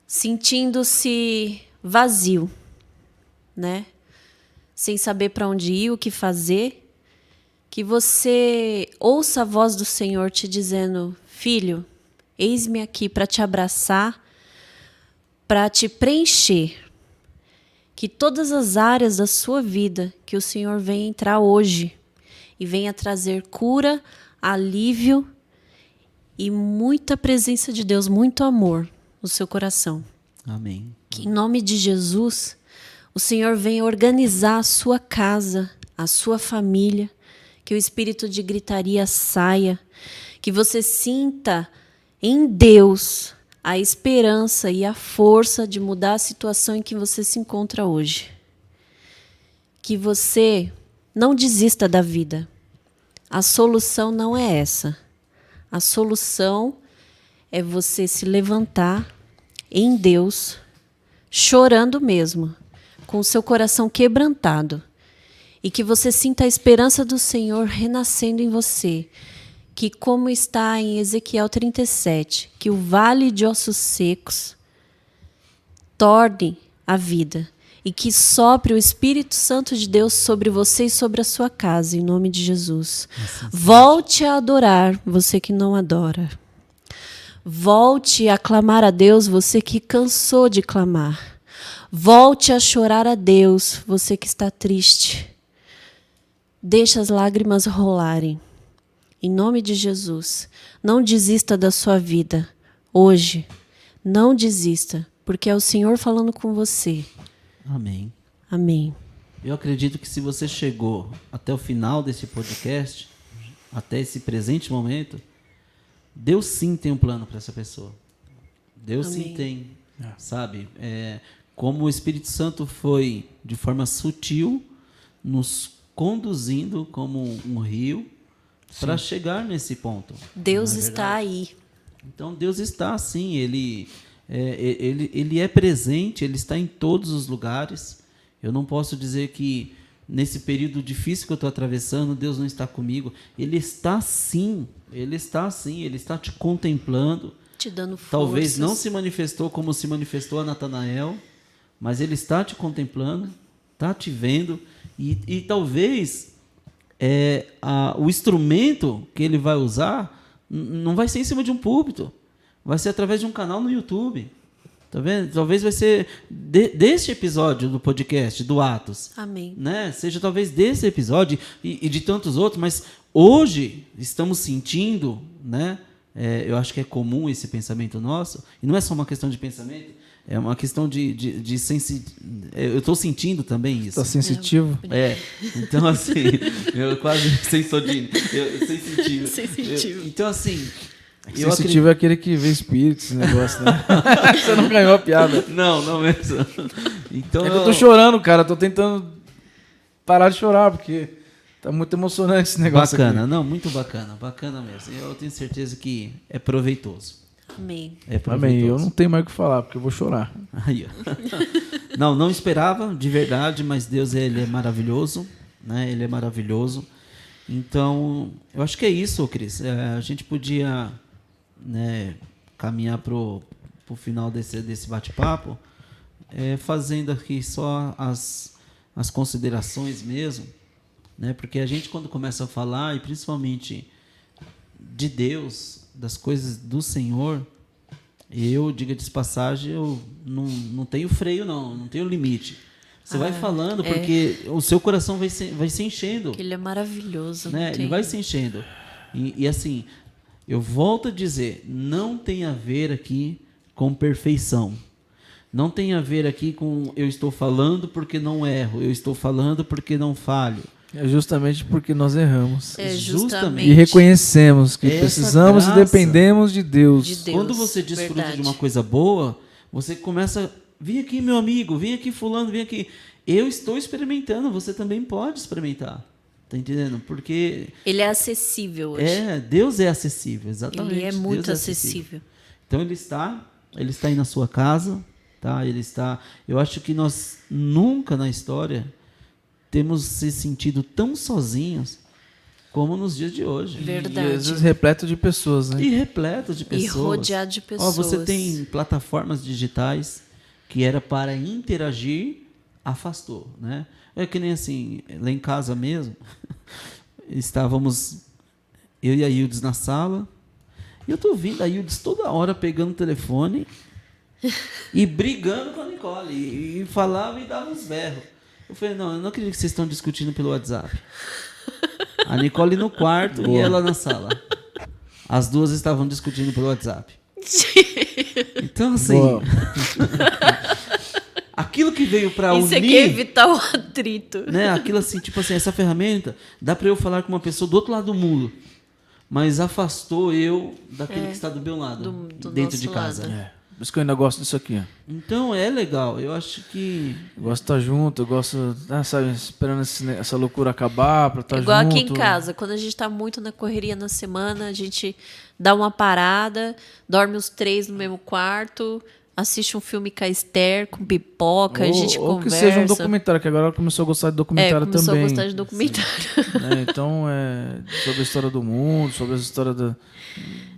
sentindo-se vazio, né? Sem saber para onde ir, o que fazer. Que você ouça a voz do Senhor te dizendo: filho, eis-me aqui para te abraçar, para te preencher. Que todas as áreas da sua vida, que o Senhor venha entrar hoje e venha trazer cura, alívio e muita presença de Deus, muito amor no seu coração. Amém. Que em nome de Jesus, o Senhor venha organizar a sua casa, a sua família, que o espírito de gritaria saia, que você sinta em Deus a esperança e a força de mudar a situação em que você se encontra hoje. Que você não desista da vida. A solução não é essa. A solução é você se levantar em Deus, chorando mesmo, com o seu coração quebrantado. E que você sinta a esperança do Senhor renascendo em você. Que, como está em Ezequiel 37, que o vale de ossos secos torne a vida. E que sopre o Espírito Santo de Deus sobre você e sobre a sua casa, em nome de Jesus. Volte a adorar, você que não adora. Volte a clamar a Deus, você que cansou de clamar. Volte a chorar a Deus, você que está triste. Deixe as lágrimas rolarem. Em nome de Jesus, não desista da sua vida hoje. Não desista, porque é o Senhor falando com você. Amém. Amém. Eu acredito que se você chegou até o final desse podcast, até esse presente momento, Deus sim tem um plano para essa pessoa. Deus Amém. sim tem, sabe? Como o Espírito Santo foi, de forma sutil, nos conduzindo como um rio para chegar nesse ponto. Deus Não é está verdade? aí. Então Deus está assim, ele é presente, ele está em todos os lugares. Eu não posso dizer que nesse período difícil que eu estou atravessando, Deus não está comigo. Ele está sim, Ele está te contemplando. Te dando forças. Talvez não se manifestou como se manifestou a Natanael, mas Ele está te contemplando, está te vendo, e talvez o instrumento que Ele vai usar não vai ser em cima de um púlpito, vai ser através de um canal no YouTube. Tá vendo? Talvez vai ser deste episódio do podcast, do Atos. Amém. Né? Seja talvez desse episódio e de tantos outros, mas hoje estamos sentindo, né? Eu acho que é comum esse pensamento nosso, e não é só uma questão de pensamento, é uma questão de eu estou sentindo também isso. Está sensitivo? Então assim, eu quase sensodine, sensitivo. Sensitivo. Então assim... Sensitivo é aquele que vê espíritos, esse negócio, né? Você não ganhou a piada. Não mesmo. Então, é que eu tô chorando, cara. Tô tentando parar de chorar, porque tá muito emocionante esse negócio. Bacana, aqui. não, muito bacana. Bacana mesmo. Eu tenho certeza que é proveitoso. Amém. É proveitoso. Amém. Eu não tenho mais o que falar, porque eu vou chorar. Aí, ó. Não esperava, de verdade, mas Deus, Ele é maravilhoso, né? Ele é maravilhoso. Então, eu acho que é isso, Cris. A gente podia... né, caminhar pro final desse bate-papo, fazendo aqui só as considerações mesmo, né, porque a gente quando começa a falar, e principalmente de Deus, das coisas do Senhor, eu, diga de passagem, eu não tenho freio não tenho limite. Você vai falando, porque o seu coração vai se enchendo. Ele é maravilhoso. Né? Ele vai se enchendo. E assim... Eu volto a dizer, não tem a ver aqui com perfeição. Não tem a ver aqui com eu estou falando porque não erro, eu estou falando porque não falho. É justamente porque nós erramos. Justamente. E reconhecemos que precisamos graça, e dependemos de Deus. Quando você desfruta de uma coisa boa, você começa, vem aqui meu amigo, vem aqui fulano, vem aqui. Eu estou experimentando, você também pode experimentar. Tá entendendo? Porque... Ele é acessível hoje. Deus é acessível, exatamente. Ele é muito Deus acessível. Então ele está aí na sua casa, tá? Ele está... Eu acho que nós nunca na história temos se sentido tão sozinhos como nos dias de hoje. Verdade. E às vezes repleto de pessoas, né? E repleto de pessoas. E rodeado de pessoas. Você tem plataformas digitais que era para interagir, afastou, né? É que nem assim, lá em casa mesmo, estávamos eu e a Hildes na sala, e eu tô vendo a Hildes toda hora pegando o telefone e brigando com a Nicole, e falava e dava uns berros. Eu falei, eu não acredito que vocês estão discutindo pelo WhatsApp. A Nicole no quarto e ela na sala. As duas estavam discutindo pelo WhatsApp. Então, assim... Aquilo que veio para unir... Isso aqui é evitar o atrito. Né? Aquilo assim, tipo assim, essa ferramenta dá para eu falar com uma pessoa do outro lado do mundo, mas afastou eu daquele que está do meu lado, do dentro de casa. Por isso que eu ainda gosto disso aqui. Então é legal, eu acho que... Eu gosto de estar junto, eu gosto, sabe, esperando essa loucura acabar para estar junto. Igual aqui em casa, quando a gente está muito na correria na semana, a gente dá uma parada, dorme os 3 no mesmo quarto... Assiste um filme com a Esther, com pipoca, a gente conversa. Ou que seja um documentário, que agora ela começou a gostar de documentário também. Começou a gostar de documentário. Então, sobre a história do mundo, sobre a história de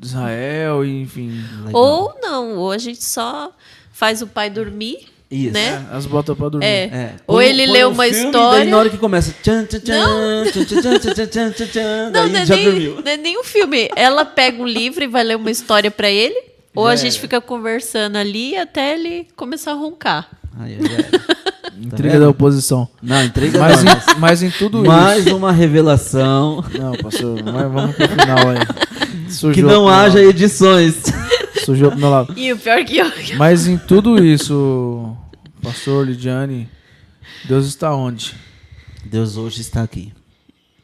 Israel, enfim. Legal. Ou a gente só faz o pai dormir, isso. Né? As botas pra dormir. Ou ele lê uma história... Daí na hora que começa... Daí já dormiu. Não é nem um filme. Ela pega um livro e vai ler uma história pra ele. Ou a gente fica conversando ali até ele começar a roncar. Intriga da oposição. Não, intriga mas em tudo mais uma revelação. Não, pastor, vamos pro final aí. Sujou que não haja edições. Sujou pro meu lado. E o pior que eu... Mas em tudo isso, pastor Lidiane, Deus está onde? Deus hoje está aqui.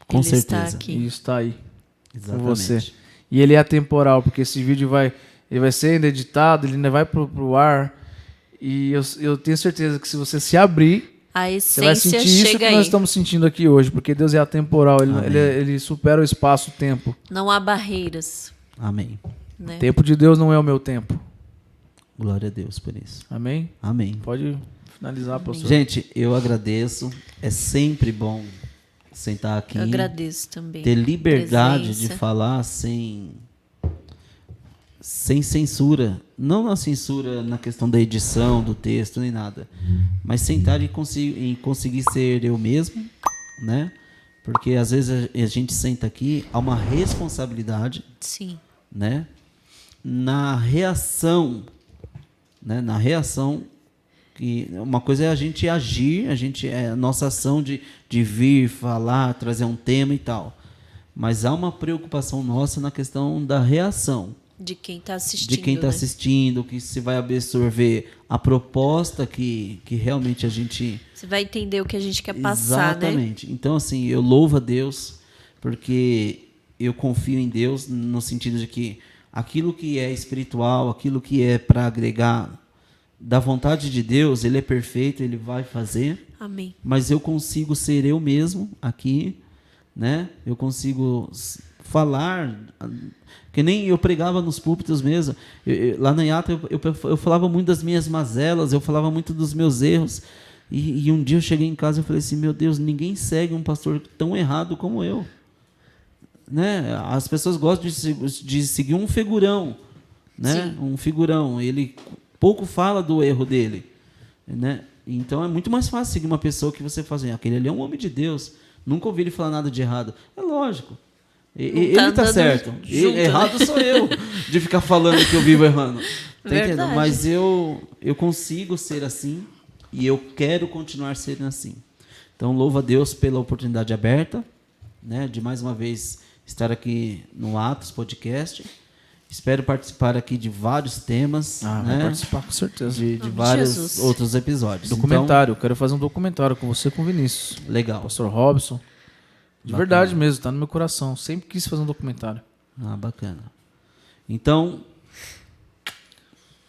Com ele certeza. Está aqui. E está aí. Exatamente. Com você. E ele é atemporal, porque esse vídeo vai ser ainda editado, ele ainda vai pro ar. E eu tenho certeza que se você se abrir, a você vai essência sentir isso que aí. nós estamos sentindo aqui hoje, porque Deus é atemporal, ele supera o espaço-tempo. Não há barreiras. Amém. Né? O tempo de Deus não é o meu tempo. Glória a Deus por isso. Amém? Amém. Pode finalizar, pastor. Gente, eu agradeço. É sempre bom sentar aqui. Eu agradeço também. Ter liberdade de Presença. falar sem censura. Não na censura na questão da edição, do texto, nem nada. Mas sentar e conseguir ser eu mesmo, né? Porque às vezes a gente senta aqui, há uma responsabilidade, Sim. né? Na reação, né? Na reação, que uma coisa é a gente agir, a nossa ação de vir, falar, trazer um tema e tal. Mas há uma preocupação nossa na questão da reação. De quem está assistindo. De quem está né? assistindo, que se vai absorver a proposta que realmente a gente... Você vai entender o que a gente quer passar, né? Exatamente. Então, assim, eu louvo a Deus, porque eu confio em Deus no sentido de que aquilo que é espiritual, aquilo que é para agregar da vontade de Deus, Ele é perfeito, Ele vai fazer. Amém. Mas eu consigo ser eu mesmo aqui, né? Eu consigo falar, que nem eu pregava nos púlpitos mesmo. Lá na IATA eu falava muito das minhas mazelas, eu falava muito dos meus erros. E um dia eu cheguei em casa e falei assim, meu Deus, ninguém segue um pastor tão errado como eu. Né? As pessoas gostam de seguir um figurão, né? Sim. Um figurão. Ele pouco fala do erro dele, né? Então é muito mais fácil seguir uma pessoa que você faz assim, aquele ali é um homem de Deus. Nunca ouvi ele falar nada de errado. É lógico. Ele tá andando certo. junto, né? Errado sou eu de ficar falando que eu vivo errando. Tá Verdade. entendendo? Mas eu consigo ser assim e eu quero continuar sendo assim. Então, louvo a Deus pela oportunidade aberta, né, de mais uma vez estar aqui no Atos Podcast. Espero participar aqui de vários temas, Vai né, participar com certeza. de Nome de vários Jesus. outros episódios. Documentário, eu quero fazer um documentário com você e com o Vinícius. Então, legal. Pastor Robson. De Bacana. verdade mesmo, tá no meu coração. Sempre quis fazer um documentário. Bacana. Então,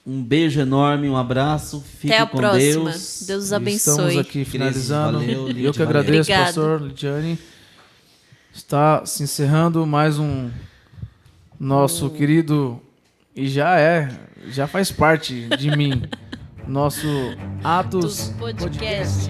um beijo enorme, um abraço. Fique Até a com próxima. Deus. Deus os E abençoe. estamos aqui finalizando. valeu, Lidia, Eu que valeu. agradeço, Obrigado. pastor Lidiane. Está se encerrando mais um nosso querido, e já faz parte de mim, nosso Atos Dos podcast.